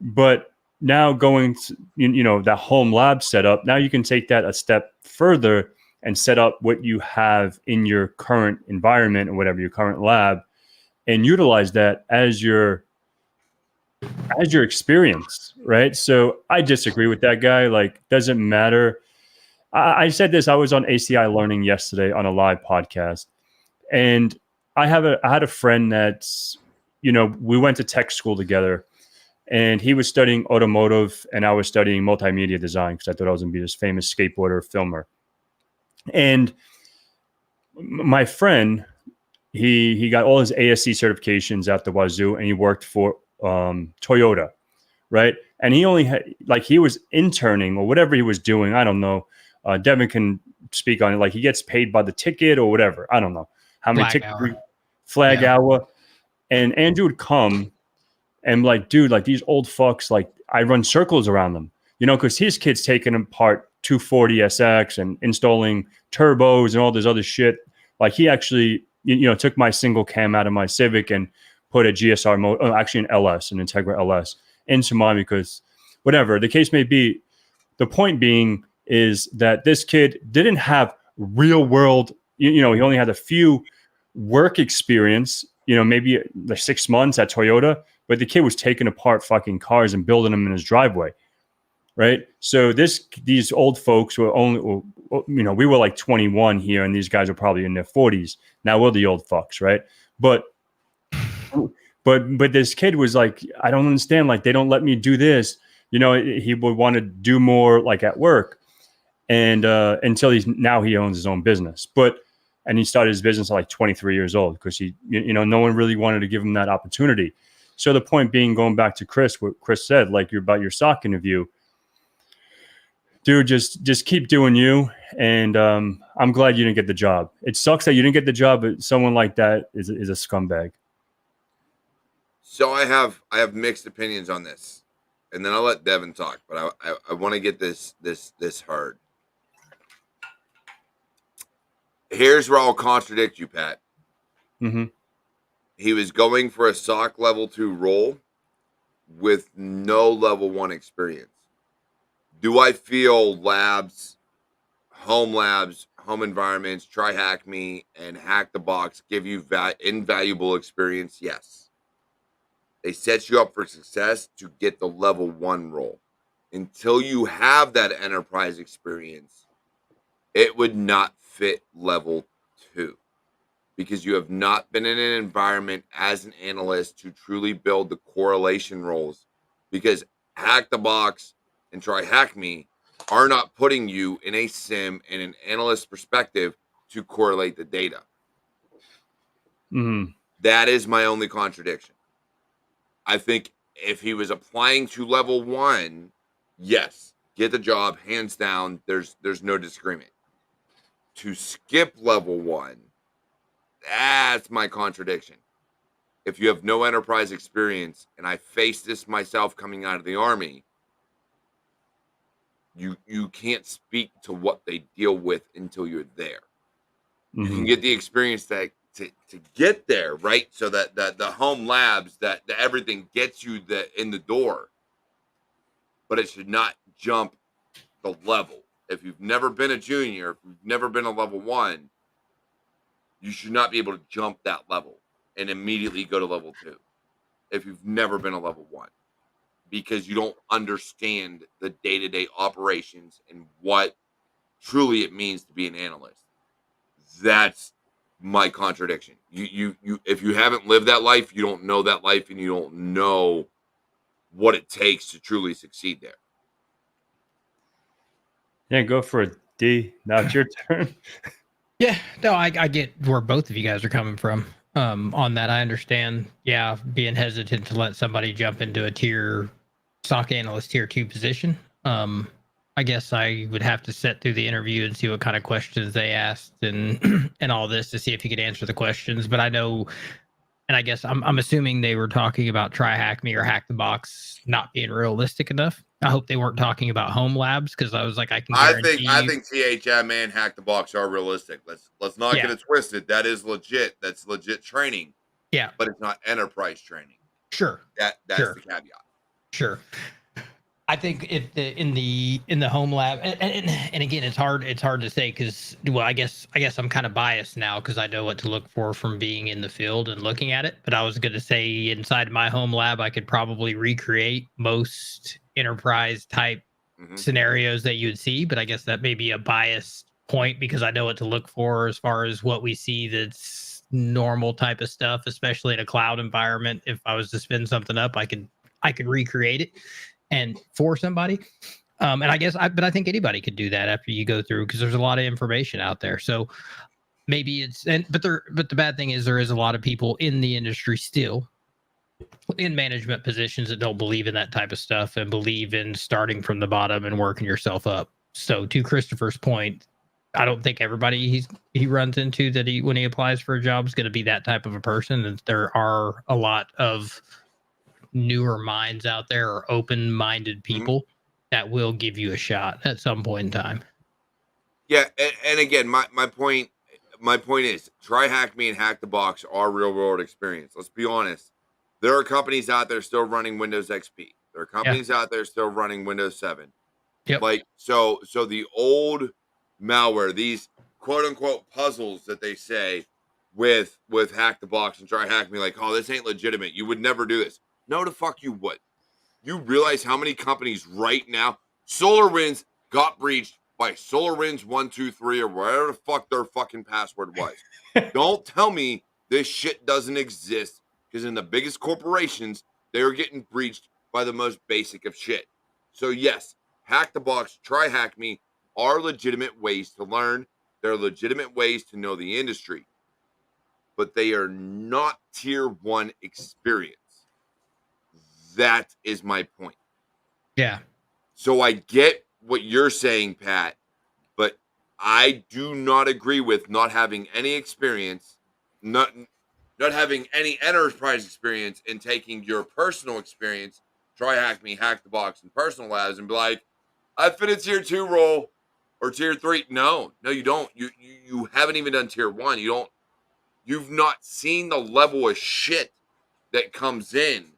But now going to, that home lab setup, now you can take that a step further and set up what you have in your current environment or whatever, your current lab, and utilize that as your experience, right? So I disagree with that guy. Like, doesn't matter. I said this, I was on ACI Learning yesterday on a live podcast, and I had a friend that's, we went to tech school together, and he was studying automotive and I was studying multimedia design because I thought I was going to be this famous skateboarder filmer. And my friend, he got all his ASC certifications at the wazoo, and he worked for Toyota, right? And he only had, like, he was interning or whatever he was doing. I don't know. Devin can speak on it. Like, he gets paid by the ticket or whatever. I don't know how many tickets. Flag hour. And Andrew would come and like, dude, like these old fucks, like I run circles around them, because his kid's taking apart 240SX and installing turbos and all this other shit. Like, he actually, took my single cam out of my Civic and put a GSR mode, actually an LS, an Integra LS, into mine because whatever the case may be. The point being is that this kid didn't have real world, he only had a few work experience, maybe like 6 months at Toyota, but the kid was taking apart fucking cars and building them in his driveway. Right. So these old folks were only, we were like 21 here, and these guys are probably in their 40s. Now we're the old fucks. Right. But this kid was like, I don't understand. Like, they don't let me do this. He would want to do more like at work, and until he owns his own business. And he started his business at like 23 years old because no one really wanted to give him that opportunity. So the point being, going back to Chris, what Chris said, like, you're about your SOC interview, dude, just keep doing you. And I'm glad you didn't get the job. It sucks that you didn't get the job, but someone like that is a scumbag. So I have mixed opinions on this, and then I'll let Devin talk. But I want to get this heard. Here's where I'll contradict you, Pat. Mm-hmm. He was going for a SOC level 2 role with no level 1 experience. Do I feel home environments, Try Hack Me, and Hack the Box give you invaluable experience? Yes. They set you up for success to get the level 1 role. Until you have that enterprise experience, it would not fit level 2. because you have not been in an environment as an analyst to truly build the correlation roles. Because Hack the Box and Try Hack Me are not putting you in a sim in an analyst perspective to correlate the data. Mhm. That is my only contradiction. I think if he was applying to level 1, yes, get the job, hands down. There's no disagreement. To skip level 1, that's my contradiction. If you have no enterprise experience, and I faced this myself coming out of the Army, you can't speak to what they deal with until you're there. You can Mhm. get the experience to get there, right? So that the home labs, that everything gets you in the door, but it should not jump the level. If you've never been a junior, if you've never been a level 1, you should not be able to jump that level and immediately go to level 2 if you've never been a level 1, because you don't understand the day-to-day operations and what truly it means to be an analyst. That's my contradiction. You if you haven't lived that life, you don't know that life, and you don't know what it takes to truly succeed there. Yeah, go for it, D. Now it's your turn. Yeah, no, I get where both of you guys are coming from. On that, I understand. Yeah, being hesitant to let somebody jump into a stock analyst tier 2 position. I guess I would have to sit through the interview and see what kind of questions they asked and and all this to see if he could answer the questions. But I know, and I guess I'm assuming they were talking about Try Hack Me or Hack the Box not being realistic enough. I hope they weren't talking about home labs, because I was like, I can guarantee I you. think THM and Hack the Box are realistic. Let's not get Yeah, it twisted. That is legit. That's legit training, yeah, but it's not enterprise training. sure, That's sure, the caveat. sure. I think if in the home lab, and again, it's hard to say, because, well, I guess I'm kind of biased now because I know what to look for from being in the field and looking at it. But I was going to say, inside my home lab, I could probably recreate most enterprise type Hmm. scenarios that you would see. But I guess that may be a biased point, because I know what to look for as far as what we see that's normal type of stuff, especially in a cloud environment. If I was to spin something up, I could recreate it and for somebody. And but I think anybody could do that after you go through, because there's a lot of information out there. So maybe but the bad thing is there is a lot of people in the industry still in management positions that don't believe in that type of stuff and believe in starting from the bottom and working yourself up. So to Christopher's point, I don't think everybody he runs into that when he applies for a job is going to be that type of a person. And there are a lot of newer minds out there, or open-minded Hmm. people that will give you a shot at some point in time. Yeah, and again, my point is, Try Hack Me and Hack the Box are real world experience. Let's be honest. There are companies out there still running Windows XP. There are Yeah. companies out there still running Windows 7. Yep. Like, so the old malware, these quote unquote puzzles that they say with Hack the Box and Try Hack Me, like, oh, this ain't legitimate. You would never do this. No, the fuck you would. You realize how many companies right now, SolarWinds got breached by SolarWinds123 or whatever the fuck their fucking password was. Don't tell me this shit doesn't exist, because in the biggest corporations, they are getting breached by the most basic of shit. So yes, Hack the Box, Try Hack Me are legitimate ways to learn. They're legitimate ways to know the industry, but they are not tier 1 experience. That is my point. Yeah. So I get what you're saying, Pat, but I do not agree with not having any experience, not having any enterprise experience, and taking your personal experience, Try Hack Me, Hack the Box, and personal labs, and be like, I fit a tier 2 role or tier 3. No, you don't. You haven't even done tier 1. You've not seen the level of shit that comes in,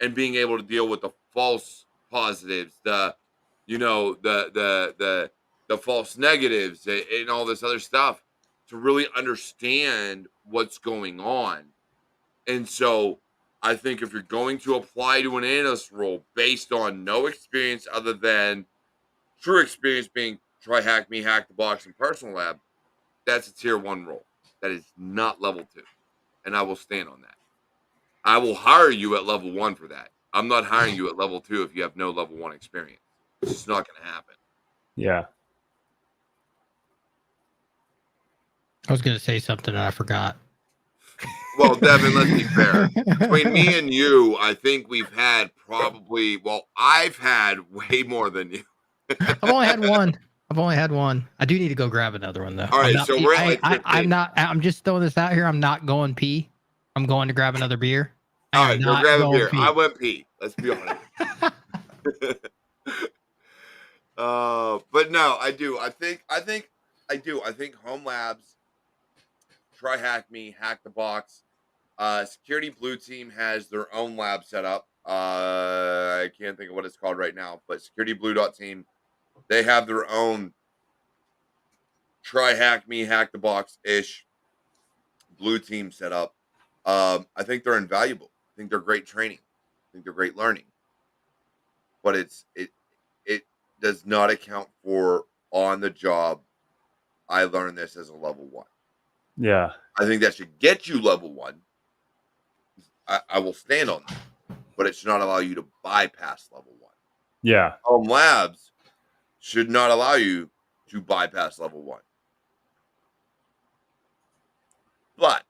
and being able to deal with the false positives, the false negatives, and all this other stuff, to really understand what's going on. And so I think if you're going to apply to an analyst role based on no experience other than true experience being Try Hack Me, Hack the Box, and personal lab, that's a tier 1 role. that is not level 2. And I will stand on that. I will hire you at level 1 for that. I'm not hiring you at level 2 if you have no level 1 experience. It's just not going to happen. Yeah. I was going to say something and I forgot. Well, Devin, let's be fair. Between me and you, I think we've had probably, well, I've had way more than you. I've only had one. I do need to go grab another one though. All right, I'm so we're at like 15. I'm just throwing this out here. I'm not going pee. I'm going to grab another beer. All right, go grab a beer. Pee. I went pee. Let's be honest. But no, I do. I think Home Labs, Try Hack Me, Hack the Box. Security Blue Team has their own lab set up. I can't think of what it's called right now, but Security Blue Team, they have their own Try Hack Me, Hack the Box ish Blue Team set up. I think they're invaluable. I think they're great training. I think they're great learning. But it does not account for on the job. I learned this as a level 1. Yeah. I think that should get you level 1. I will stand on that, but it should not allow you to bypass level 1. Yeah. Home Labs should not allow you to bypass level 1. But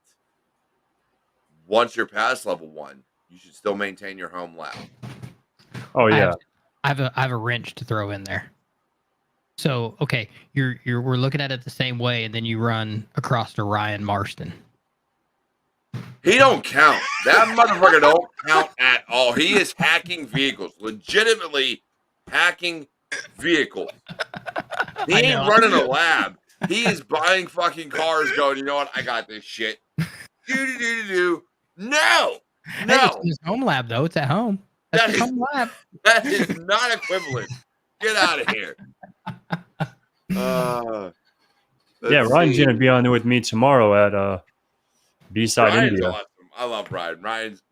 once you're past level 1, you should still maintain your home lab. Oh yeah. I have a wrench to throw in there. So okay, we're looking at it the same way, and then you run across to Ryan Marston. He don't count. That motherfucker don't count at all. He is hacking vehicles, legitimately hacking vehicles. He ain't running a lab. He is buying fucking cars, going, you know what? I got this shit. Do. No. Hey, it's his home lab though. It's at home. That's his home lab. That is not equivalent. Get out of here. Yeah, Ryan's gonna be on there with me tomorrow at B-Side Ryan's India. Awesome. I love Ryan.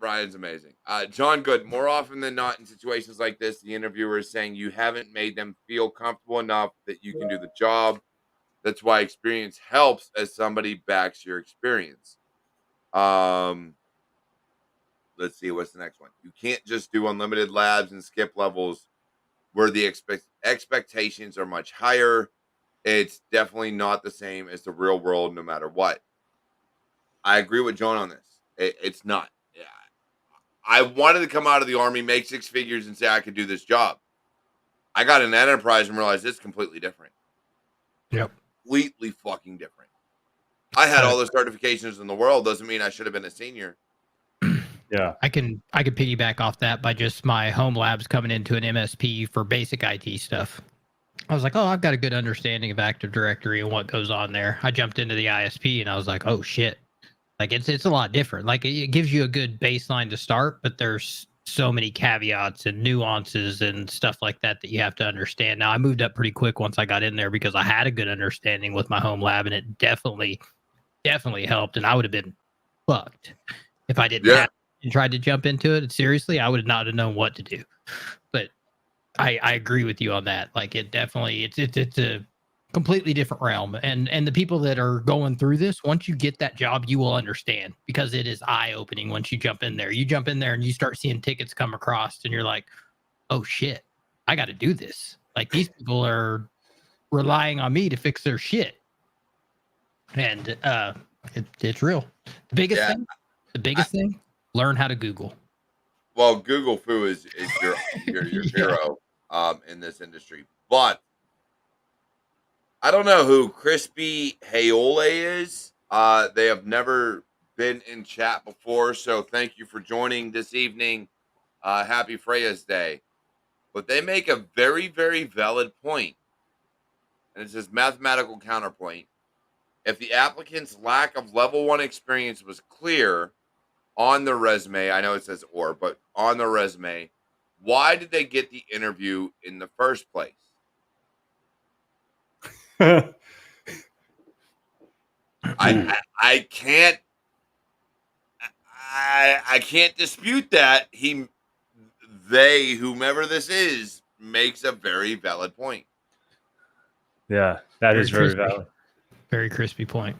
Ryan's amazing. John Good, more often than not in situations like this, the interviewer is saying you haven't made them feel comfortable enough that you can do the job. That's why experience helps as somebody backs your experience. Let's see, what's the next one? You can't just do unlimited labs and skip levels where the expectations are much higher. It's definitely not the same as the real world, no matter what. I agree with John on this. It's not. Yeah. I wanted to come out of the Army, make 6 figures, and say I could do this job. I got in enterprise and realized it's completely different. Yep. Completely fucking different. I had all the certifications in the world. Doesn't mean I should have been a senior. Yeah. I can piggyback off that by just my home labs coming into an MSP for basic IT stuff. I was like, oh, I've got a good understanding of Active Directory and what goes on there. I jumped into the ISP and I was like, oh shit. Like it's a lot different. Like it gives you a good baseline to start, but there's so many caveats and nuances and stuff like that you have to understand. Now I moved up pretty quick once I got in there because I had a good understanding with my home lab, and it definitely helped. And I would have been fucked if I didn't have and tried to jump into it. Seriously, I would not have known what to do. But I agree with you on that. Like it definitely it's a completely different realm. And the people that are going through this, once you get that job, you will understand, because it is eye-opening once you jump in there. You jump in there and you start seeing tickets come across and you're like, oh shit, I got to do this. Like these people are relying on me to fix their shit. And it's real. The biggest thing, learn how to Google. Well, Google Foo is your hero in this industry. But I don't know who Crispy Hayole is. They have never been in chat before, so thank you for joining this evening. Happy Freya's Day. But they make a very, very valid point, and it's this mathematical counterpoint. If the applicant's lack of level 1 experience was clear on their resume, I know it says or, but on their resume, why did they get the interview in the first place? I can't dispute that. Whomever this is, makes a very valid point. Yeah, that is very valid. Very crispy point.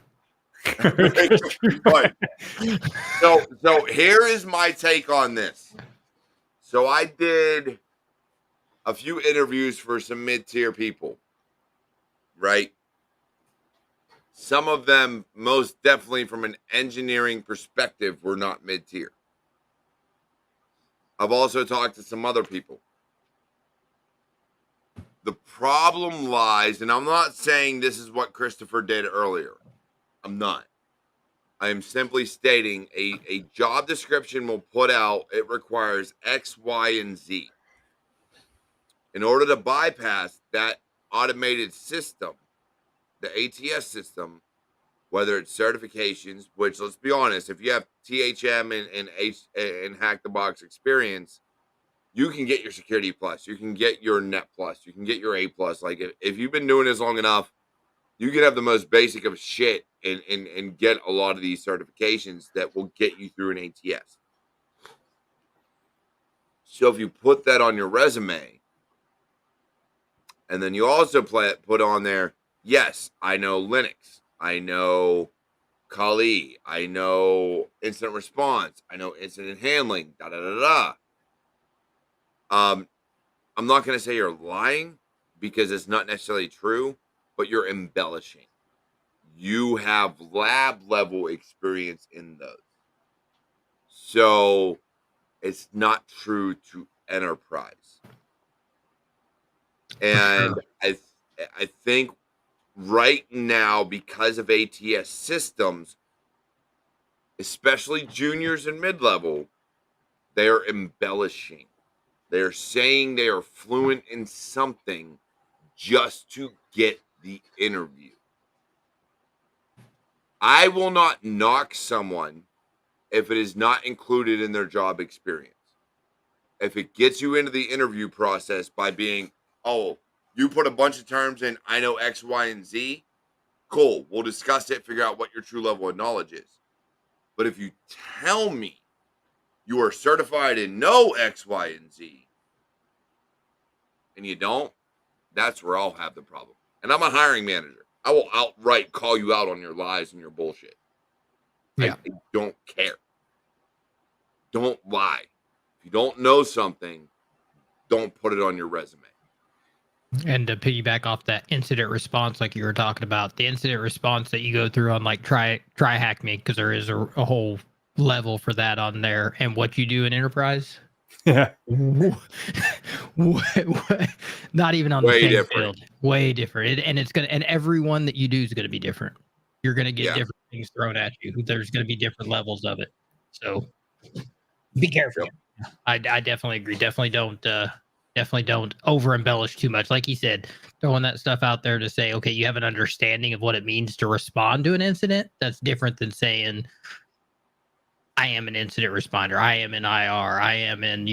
Right. So here is my take on this. So I did a few interviews for some mid-tier people, right? Some of them, most definitely from an engineering perspective, were not mid-tier. I've also talked to some other people. The problem lies, and I'm not saying this is what Christopher did earlier. I'm not. I am simply stating a job description will put out, it requires X, Y, and Z. In order to bypass that automated system, the ATS system, whether it's certifications, which let's be honest, if you have THM and Hack the Box experience, you can get your Security Plus, you can get your Net Plus, you can get your A Plus. Like if you've been doing this long enough, you can have the most basic of shit and get a lot of these certifications that will get you through an ATS. So if you put that on your resume, and then you also put on there, yes, I know Linux, I know Kali, I know incident response, I know incident handling, da da da da. I'm not going to say you're lying because it's not necessarily true, but you're embellishing. You have lab level experience in those. So it's not true to enterprise. And I think right now, because of ATS systems, especially juniors and mid-level, they are embellishing. They're saying they are fluent in something just to get the interview. I will not knock someone if it is not included in their job experience. If it gets you into the interview process by being, oh, you put a bunch of terms in, I know X, Y, and Z, cool. We'll discuss it, figure out what your true level of knowledge is. But if you tell me you are certified in no X, Y, and Z, and you don't, that's where I'll have the problem. And I'm a hiring manager. I will outright call you out on your lies and your bullshit. Yeah. I don't care. Don't lie. If you don't know something, don't put it on your resume. And to piggyback off that incident response, like you were talking about, the incident response that you go through on like try hack me, because there is a whole level for that on there. And what you do in enterprise, Yeah. not even on Way the same different. field, way different. And it's gonna, and every one that you do is gonna be different. You're gonna get different things thrown at you. There's gonna be different levels of it. So be careful. Yep. I definitely agree. Definitely don't over embellish too much. Like he said, throwing that stuff out there to say, okay, you have an understanding of what it means to respond to an incident. That's different than saying, I am an incident responder. I am in IR. I am in,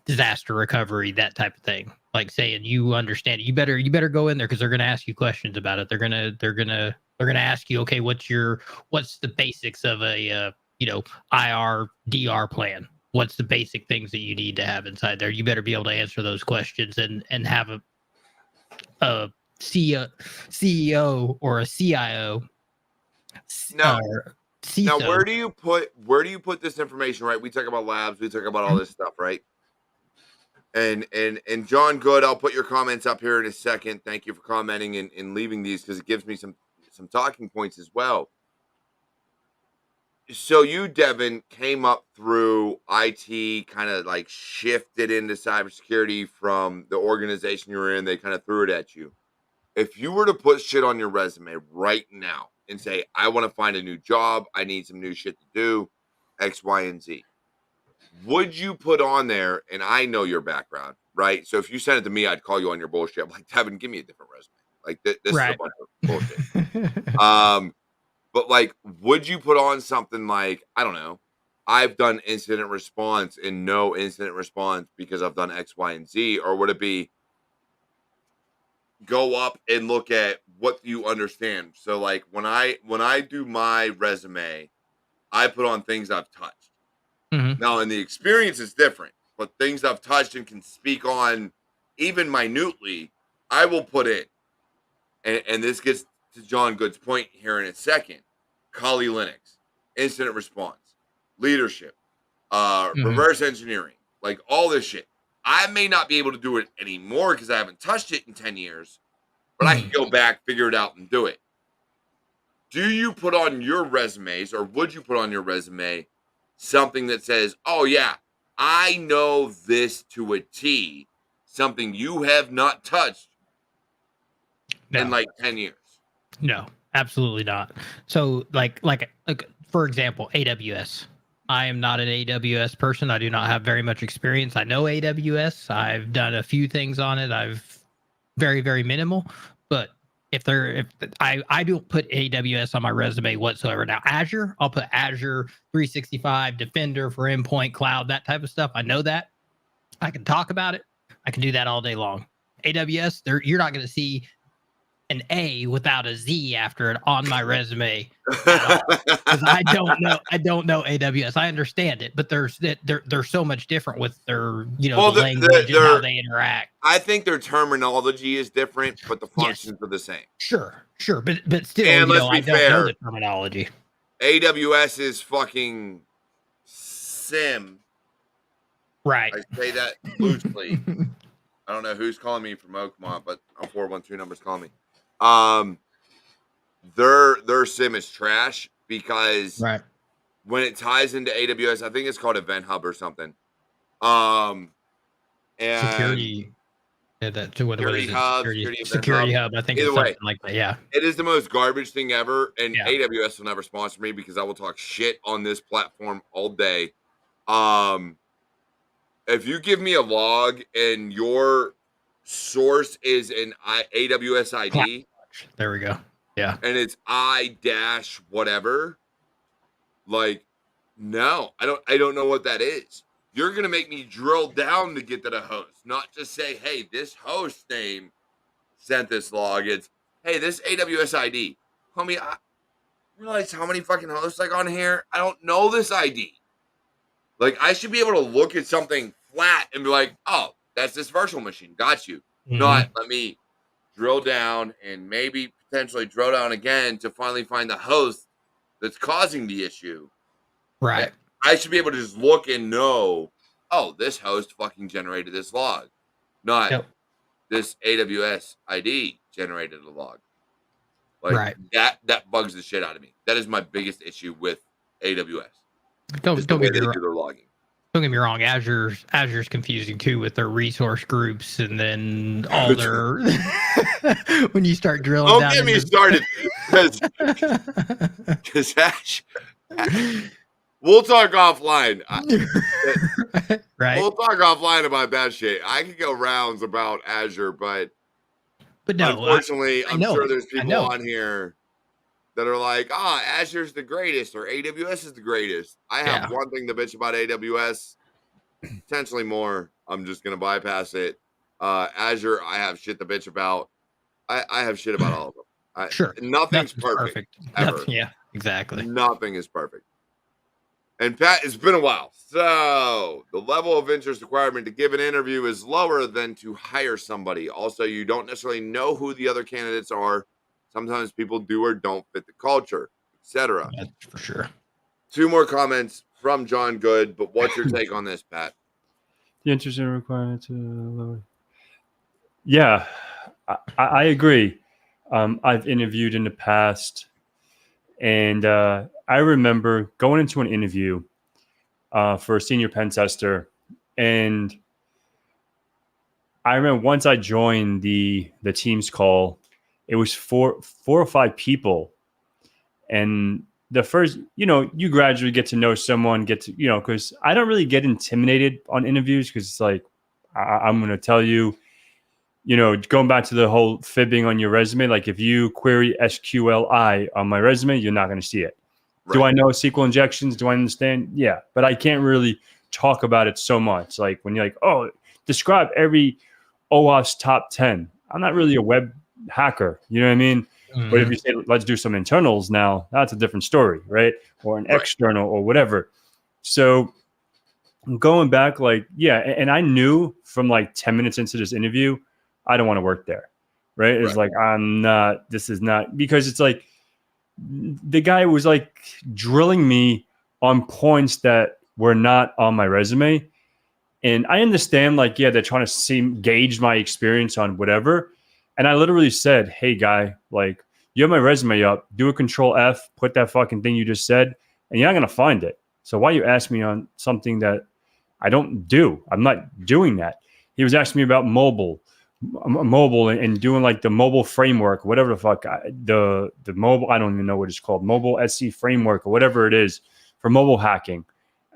disaster recovery, that type of thing. Like saying you understand it. You better go in there because they're gonna ask you questions about it. They're gonna ask you, okay, what's the basics of a IR DR plan? What's the basic things that you need to have inside there? You better be able to answer those questions and have a CEO or a CIO. Now, CISO. now where do you put this information, right? We talk about labs, we talk about all this stuff, right? And John Good, I'll put your comments up here in a second. Thank you for commenting and leaving these because it gives me some talking points as well. So you, Devin, came up through IT, kind of like shifted into cybersecurity from the organization you were in. They kind of threw it at you. If you were to put shit on your resume right now and say, I want to find a new job, I need some new shit to do, X, Y, and Z, would you put on there, and I know your background, right? So if you sent it to me, I'd call you on your bullshit. I'm like, Devin, give me a different resume. Like, this is a bunch of bullshit. But like, would you put on something like, I don't know, I've done incident response and no incident response because I've done X, Y, and Z? Or would it be go up and look at what you understand? So like when I do my resume, I put on things I've touched. Mm-hmm. Now, in the experience is different, but things I've touched and can speak on even minutely, I will put in. And this gets to John Good's point here in a second. Kali Linux, incident response, leadership, Mhm. reverse engineering, like all this shit. I may not be able to do it anymore because I haven't touched it in 10 years, but I can Mhm. go back, figure it out, and do it. Do you put on your resumes, or would you put on your resume something that says, oh, yeah, I know this to a T, something you have not touched in No. like 10 years? No, absolutely not. So, like for example, AWS. I am not an AWS person. I do not have very much experience. I know AWS. I've done a few things on it. I've very, very minimal. But if I don't put AWS on my resume whatsoever. Now Azure, I'll put Azure 365 Defender for endpoint cloud, that type of stuff. I know that. I can talk about it. I can do that all day long. AWS, you're not going to see an A without a Z after it on my resume at all, because I don't know AWS. I understand it, but they're so much different with their Well, the language and how they interact. I think their terminology is different, but the Yes, functions are the same. sure, but still, And let's be I don't know fair, the terminology. AWS is fucking SIM. Right. I say that loosely. I don't know who's calling me from Oakmont, but a 412 number's calling me. Their SIM is trash because Right. when it ties into AWS, I think it's called Event Hub or something. And Security. Yeah, what Security is it? Hub, Security Event Security Hub. hub. I think Either it's something way, like that. Yeah. it is the most garbage thing ever, and Yeah. AWS will never sponsor me because I will talk shit on this platform all day. If you give me a log and your source is an AWS ID There we go. Yeah. and it's I dash whatever, like, no, I don't know what that is. You're gonna make me drill down to get to the host, not just say, hey, this host name sent this log. It's, hey, this AWS ID. Homie, I realize how many fucking hosts I got on here. I don't know this ID. Like, I should be able to look at something flat and be like, oh, that's this virtual machine. Got you. Mhm. Not let me drill down and maybe potentially drill down again to finally find the host that's causing the issue. Right. I should be able to just look and know, oh, this host fucking generated this log. Not Yep. this AWS ID generated a log. Like, Right. that bugs the shit out of me. That is my biggest issue with AWS. Don't Is the get way me they wrong. do their logging. Don't get me wrong. Azure's confusing too with their resource groups, and then all their when you start drilling Don't down. get me started, because Ash, we'll talk offline. Right. We'll talk offline about that shit. I could go rounds about Azure, but no, unfortunately, I'm know. sure there's I people know. on here that are like, Azure's the greatest or AWS is the greatest. I have Yeah. one thing to bitch about AWS, potentially more. I'm just going to bypass it. Azure, I have shit to bitch about. I have shit about all of them. Sure. Nothing's perfect. Ever. Yeah, exactly. Nothing is perfect. And Pat, it's been a while. So the level of interest requirement to give an interview is lower than to hire somebody. Also, you don't necessarily know who the other candidates are. Sometimes people do or don't fit the culture, etc. That's for sure. 2 more comments from John Good, but what's your take on this, Pat? The interest in requirement to lower. Yeah, I agree. I've interviewed in the past, and I remember going into an interview for a senior pen tester, and I remember once I joined the Teams call, it was four or five people, and the first, you gradually get to know someone, because I don't really get intimidated on interviews because it's like I'm going to tell you. Going back to the whole fibbing on your resume, like if you query SQLi on my resume, you're not going to see it. Right. Do I know SQL injections? Do I understand? Yeah, but I can't really talk about it so much. Like when you're like, describe every OWASP top 10. I'm not really a web hacker. You know what I mean? Mm-hmm. But if you say, let's do some internals now, that's a different story, right? Or an external or whatever. So going back, and I knew from like 10 minutes into this interview, I don't want to work there, right? It's like, this is not, because it's like, the guy was like drilling me on points that were not on my resume. And I understand, like, yeah, they're trying to gauge my experience on whatever. And I literally said, hey, guy, like, you have my resume up, do a control F, put that fucking thing you just said, and you're not going to find it. So why you ask me on something that I don't do? I'm not doing that. He was asking me about mobile and doing like the mobile framework, whatever the fuck, the mobile, I don't even know what it's called, mobile SC framework or whatever it is for mobile hacking.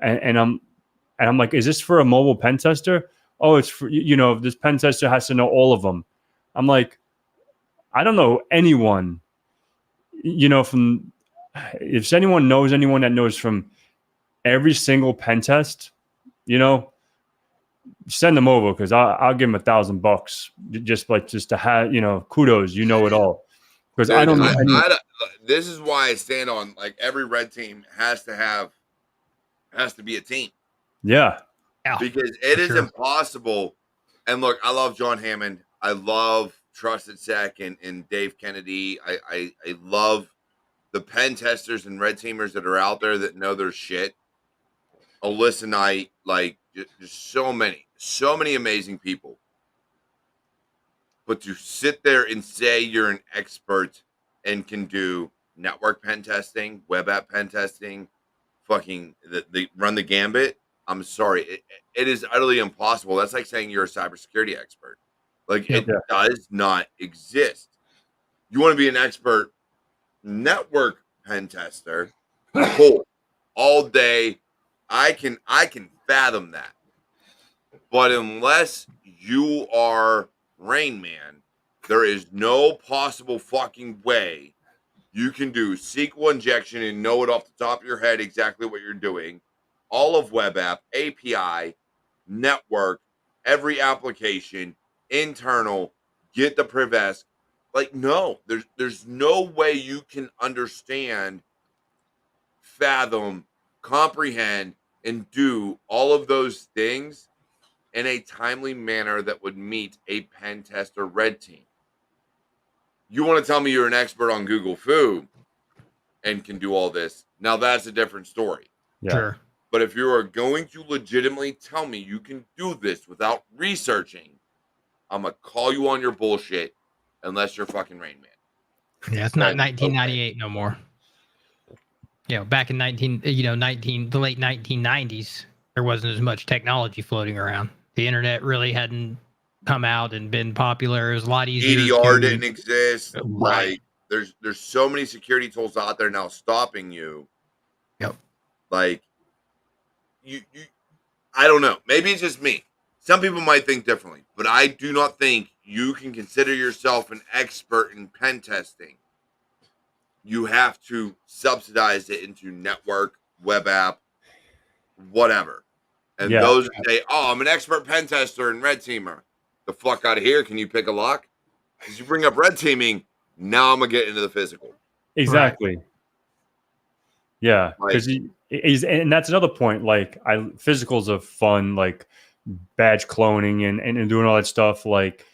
And I'm like, is this for a mobile pen tester? Oh, it's for, this pen tester has to know all of them. I'm like, I don't know anyone, if anyone knows anyone that knows from every single pen test, send them over, because I'll give them $1,000 just to have, kudos, it all. Because I don't know. This is why I stand on, like, every red team has to be a team. Yeah. Because it is impossible. And look, I love John Hammond. I love Trusted Sec and Dave Kennedy. I love the pen testers and red teamers that are out there that know their shit. Alyssa Knight, like, just so many amazing people. But to sit there and say you're an expert and can do network pen testing, web app pen testing, fucking they run the gambit, I'm sorry, it is utterly impossible. That's like saying you're a cybersecurity expert. Like, it does not exist. You want to be an expert network pen tester, cool, all day. I can fathom that. But unless you are Rain Man, there is no possible fucking way you can do SQL injection and know it off the top of your head exactly what you're doing. All of web app, API, network, every application, internal, get the Privesk. Like, no, there's no way you can understand, fathom, comprehend, and do all of those things in a timely manner that would meet a pen tester red team. You want to tell me you're an expert on Google Foo and can do all this? Now that's a different story. Yeah. Sure. But if you are going to legitimately tell me you can do this without researching, I'm going to call you on your bullshit unless you're fucking Rain Man. Yeah, it's not 1998 no more. Back in the late 1990s, there wasn't as much technology floating around. The internet really hadn't come out and been popular. It was a lot easier. EDR didn't exist. Right. Like, there's so many security tools out there now stopping you. Yep. Like, you I don't know. Maybe it's just me. Some people might think differently, but I do not think you can consider yourself an expert in pen testing. You have to subsidize it into network, web app, whatever. And those say, oh, I'm an expert pen tester and red teamer. The fuck out of here. Can you pick a lock? Because you bring up red teaming, now I'm going to get into the physical. Exactly. Right. Yeah. Because and that's another point. Like, physicals are fun, like badge cloning and doing all that stuff. Like,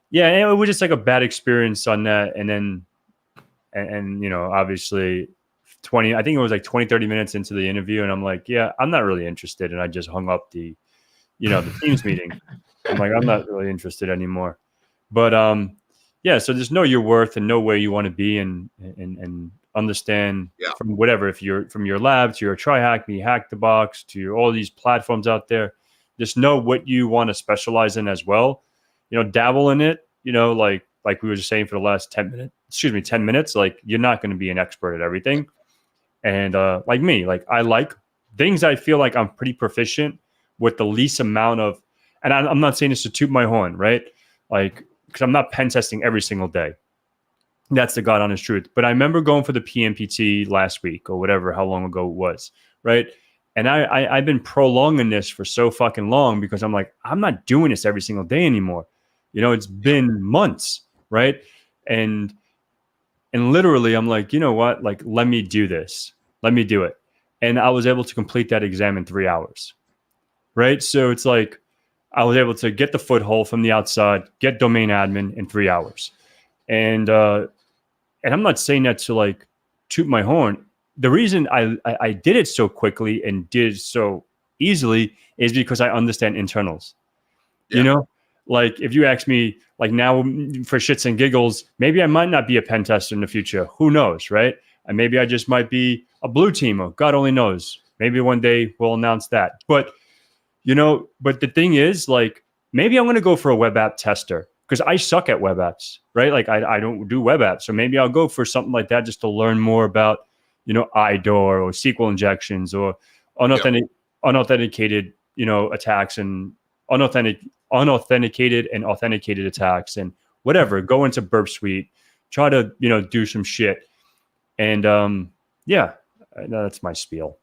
yeah, it was just like a bad experience on that. And then, and obviously 30 minutes into the interview, and I'm like, yeah, I'm not really interested. And I just hung up the Teams meeting. I'm like, I'm not really interested anymore. But so just know your worth and know where you want to be and understand from whatever, if you're from your lab to your TryHack Me, Hack the Box, to all these platforms out there, just know what you want to specialize in as well. Dabble in it, like we were just saying for the last 10 minutes, like, you're not going to be an expert at everything. And like me, like, I like things I feel like I'm pretty proficient with the least amount of, and I'm not saying this to toot my horn, right? Like, because I'm not pen testing every single day. That's the God honest truth. But I remember going for the PMPT last week or whatever, how long ago it was, right? And I've been prolonging this for so fucking long because I'm like, I'm not doing this every single day anymore. It's been months, right? And literally I'm like, you know what? Like, let me do this. Let me do it. And I was able to complete that exam in 3 hours, right? So it's like, I was able to get the foothold from the outside, get domain admin in 3 hours. And I'm not saying that to, like, toot my horn. The reason I did it so quickly and did so easily is because I understand internals. Yeah. You know, like if you ask me, like now for shits and giggles, maybe I might not be a pen tester in the future. Who knows, right? And maybe I just might be a blue teamer. God only knows. Maybe one day we'll announce that. But but the thing is, like, maybe I'm going to go for a web app tester because I suck at web apps, right? Like I don't do web apps. So maybe I'll go for something like that just to learn more about, IDOR or SQL injections or unauthenticated, attacks and unauthenticated and authenticated attacks and whatever. Go into Burp Suite, try to, do some shit. And yeah, that's my spiel.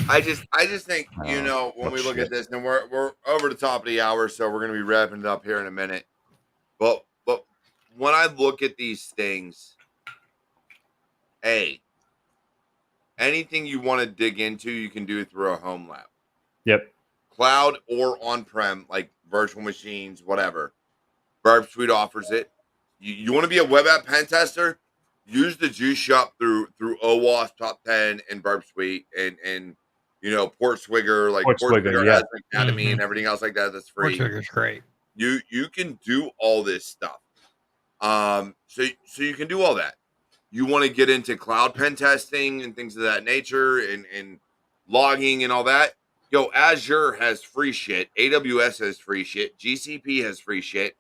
I just think, when we look at this, and we're over the top of the hour, so we're gonna be wrapping it up here in a minute. But when I look at these things, anything you want to dig into, you can do through a home lab. Yep. Cloud or on-prem, like virtual machines, whatever. Burp Suite offers it. You want to be a web app pen tester? Use the Juice Shop through OWASP Top 10 and Burp Suite and Portswigger, like Portswigger has an academy and everything else like that. That's free. Portswigger's great. You can do all this stuff. So you can do all that. You want to get into cloud pen testing and things of that nature and logging and all that. Azure has free shit. AWS has free shit. GCP has free shit.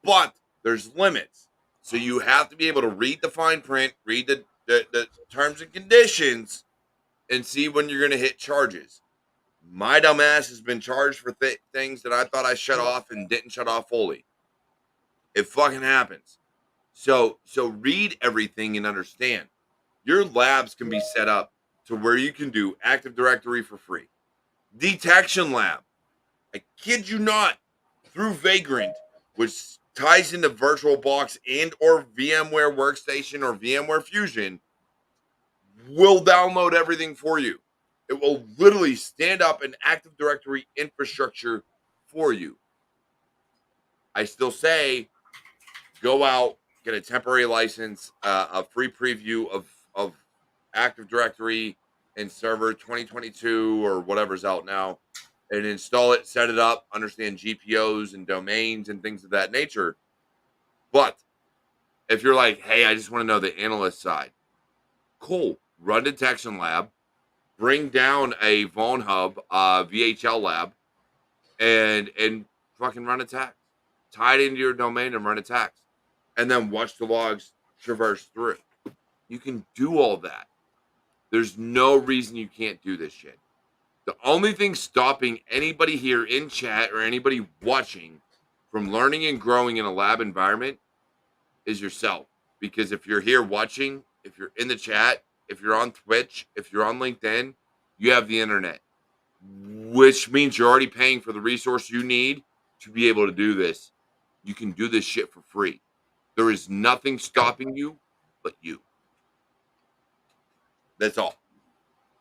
But there's limits. So you have to be able to read the fine print, read the terms and conditions, and see when you're going to hit charges. My dumb ass has been charged for things that I thought I shut off and didn't shut off fully. It fucking happens. So read everything and understand. Your labs can be set up to where you can do Active Directory for free. Detection Lab, I kid you not, through Vagrant, which ties into VirtualBox and or VMware Workstation or VMware Fusion, will download everything for you. It will literally stand up an Active Directory infrastructure for you. I still say, go out, get a temporary license, a free preview of Active Directory and Server 2022 or whatever's out now, and install it, set it up, understand GPOs and domains and things of that nature. But if you're like, hey, I just want to know the analyst side, cool. Run Detection Lab, bring down a Vuln Hub VHL lab, and fucking run attacks. Tie it into your domain and run attacks. And then watch the logs traverse through. You can do all that. There's no reason you can't do this shit. The only thing stopping anybody here in chat or anybody watching from learning and growing in a lab environment is yourself. Because if you're here watching, if you're in the chat, if you're on Twitch, if you're on LinkedIn, you have the internet, which means you're already paying for the resource you need to be able to do this. You can do this shit for free. There is nothing stopping you but you. That's all.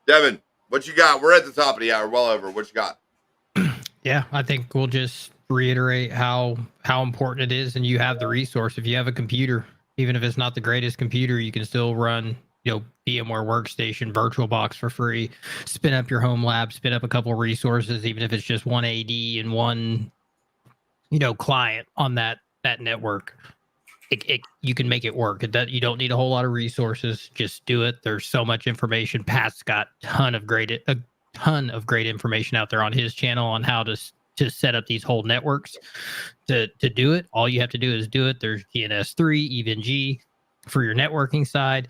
Devin, what you got? We're at the top of the hour, well over. What you got? Yeah, I think we'll just reiterate how important it is, and you have the resource. If you have a computer, even if it's not the greatest computer, you can still run, VMware Workstation, VirtualBox for free. Spin up your home lab, spin up a couple of resources, even if it's just one AD and one, client on that network. You can make it work. You don't need a whole lot of resources. Just do it. There's so much information. Pat's got a ton of great information out there on his channel on how to set up these whole networks to do it. All you have to do is do it. There's DNS3, EVNG for your networking side.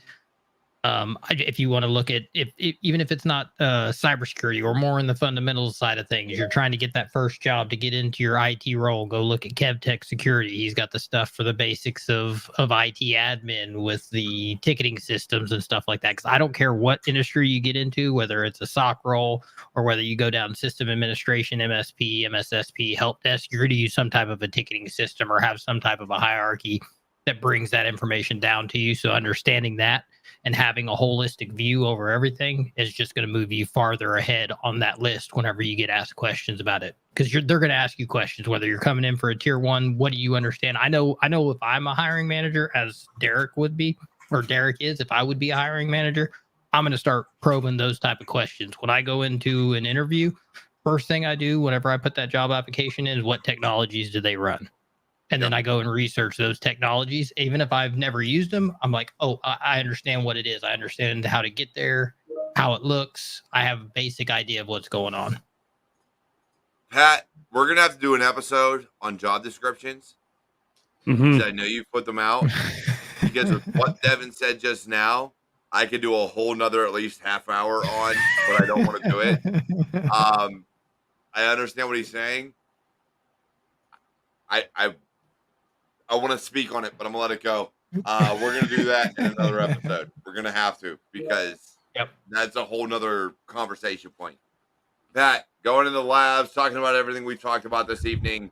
If you want to look at even if it's not cybersecurity or more in the fundamentals side of things, you're trying to get that first job to get into your IT role, go look at KevTech Security. He's got the stuff for the basics of IT admin with the ticketing systems and stuff like that. Because I don't care what industry you get into, whether it's a SOC role or whether you go down system administration, MSP, MSSP, help desk, you're going to use some type of a ticketing system or have some type of a hierarchy that brings that information down to you. So understanding that and having a holistic view over everything is just going to move you farther ahead on that list whenever you get asked questions about it. Because they're going to ask you questions, whether you're coming in for a tier one, what do you understand? I know if I'm a hiring manager, as Derek would be, or Derek is, if I would be a hiring manager, I'm going to start probing those type of questions. When I go into an interview, first thing I do whenever I put that job application in is what technologies do they run? And then I go and research those technologies. Even if I've never used them, I'm like, oh, I understand what it is. I understand how to get there, how it looks. I have a basic idea of what's going on. Pat, we're going to have to do an episode on job descriptions. Mhm. I know you put them out. Because of what Devin said just now, I could do a whole nother at least half hour on, but I don't want to do it. I understand what he's saying. I want to speak on it, but I'm gonna let it go. We're gonna do that in another episode. We're gonna have to, because that's a whole nother conversation point. Pat, going into the labs, talking about everything we've talked about this evening.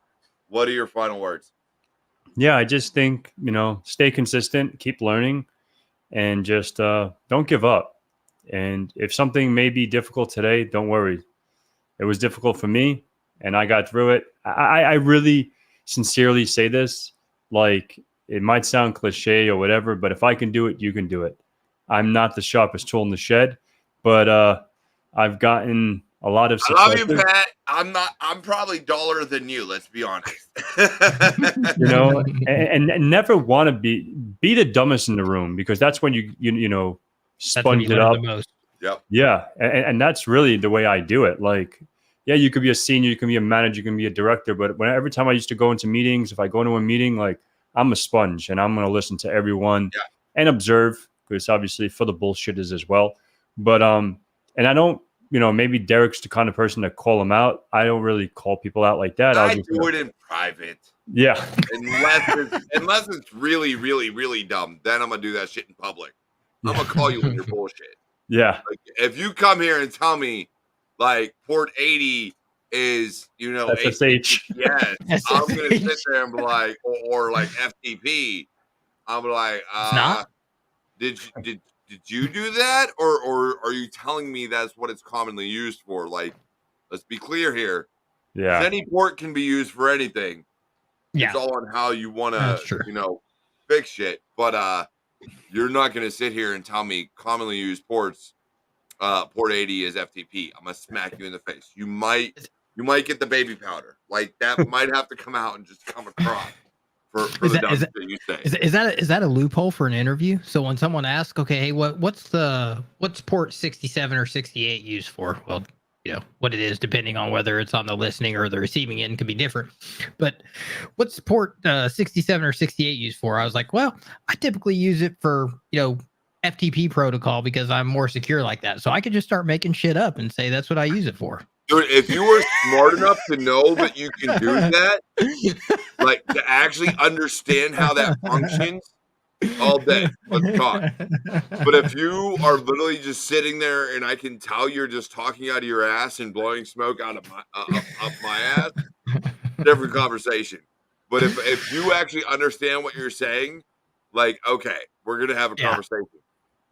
What are your final words? Yeah, I just think, stay consistent, keep learning, and just don't give up. And if something may be difficult today, don't worry. It was difficult for me, and I got through it. I really sincerely say this. Like, it might sound cliche or whatever, but if I can do it, you can do it. I'm not the sharpest tool in the shed, but I've gotten a lot of success. I love you, Pat. I'm probably duller than you. Let's be honest. And never want to be the dumbest in the room, because that's when you sponge it up. The most. Yep. Yeah, and that's really the way I do it. Like, yeah, you could be a senior, you can be a manager, you can be a director, but every time I used to go into meetings, if I go into a meeting, like, I'm a sponge and I'm going to listen to everyone and observe, because obviously for the bullshitters as well. But and I don't, maybe Derek's the kind of person to call him out. I don't really call people out like that. I do it in private. Yeah. Unless it's really, really, really dumb, then I'm gonna do that shit in public. I'm gonna call you on your bullshit. Yeah. Like, if you come here and tell me, like, port 80 is, SSH. Yes, I'm gonna sit there and be like, or like FTP. I'm like, did you do that, or are you telling me that's what it's commonly used for? Like, let's be clear here. Yeah. Any port can be used for anything. Yeah. It's all on how you want to, fix shit. But you're not going to sit here and tell me commonly used ports, port 80 is FTP. I'm going to smack you in the face. You might get the baby powder. Like, that might have to come out and just come across for the dumb shit you say. Is that a loophole for an interview? So when someone asks, okay, hey, what's port 67 or 68 used for? Well, what it is, depending on whether it's on the listening or the receiving end, could be different. But what's port 67 or 68 used for? I was like, well, I typically use it for, FTP protocol, because I'm more secure like that. So I could just start making shit up and say that's what I use it for. Dude, if you were smart enough to know that you can do that, like, to actually understand how that functions, all day, let's talk. But if you are literally just sitting there and I can tell you're just talking out of your ass and blowing smoke out of my ass, different conversation. But if you actually understand what you're saying, like, okay, we're gonna have a conversation.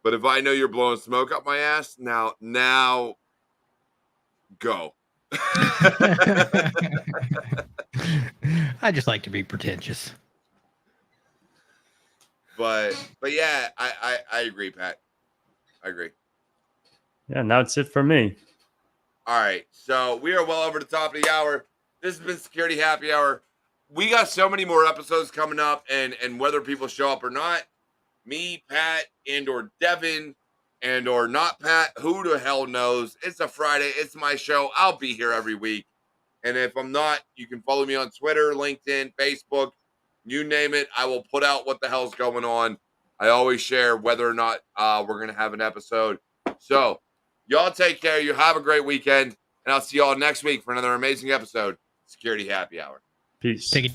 But if I know you're blowing smoke up my ass, now go. I just like to be pretentious. But yeah, I agree, Pat. I agree. Yeah, now it's it for me. All right, so we are well over the top of the hour. This has been Security Happy Hour. We got so many more episodes coming up, and whether people show up or not, me, Pat, and or Devin, and or not Pat, who the hell knows? It's a Friday. It's my show. I'll be here every week. And if I'm not, you can follow me on Twitter, LinkedIn, Facebook, you name it. I will put out what the hell's going on. I always share whether or not we're going to have an episode. So y'all take care. You have a great weekend. And I'll see y'all next week for another amazing episode. Security Happy Hour. Peace. Take it.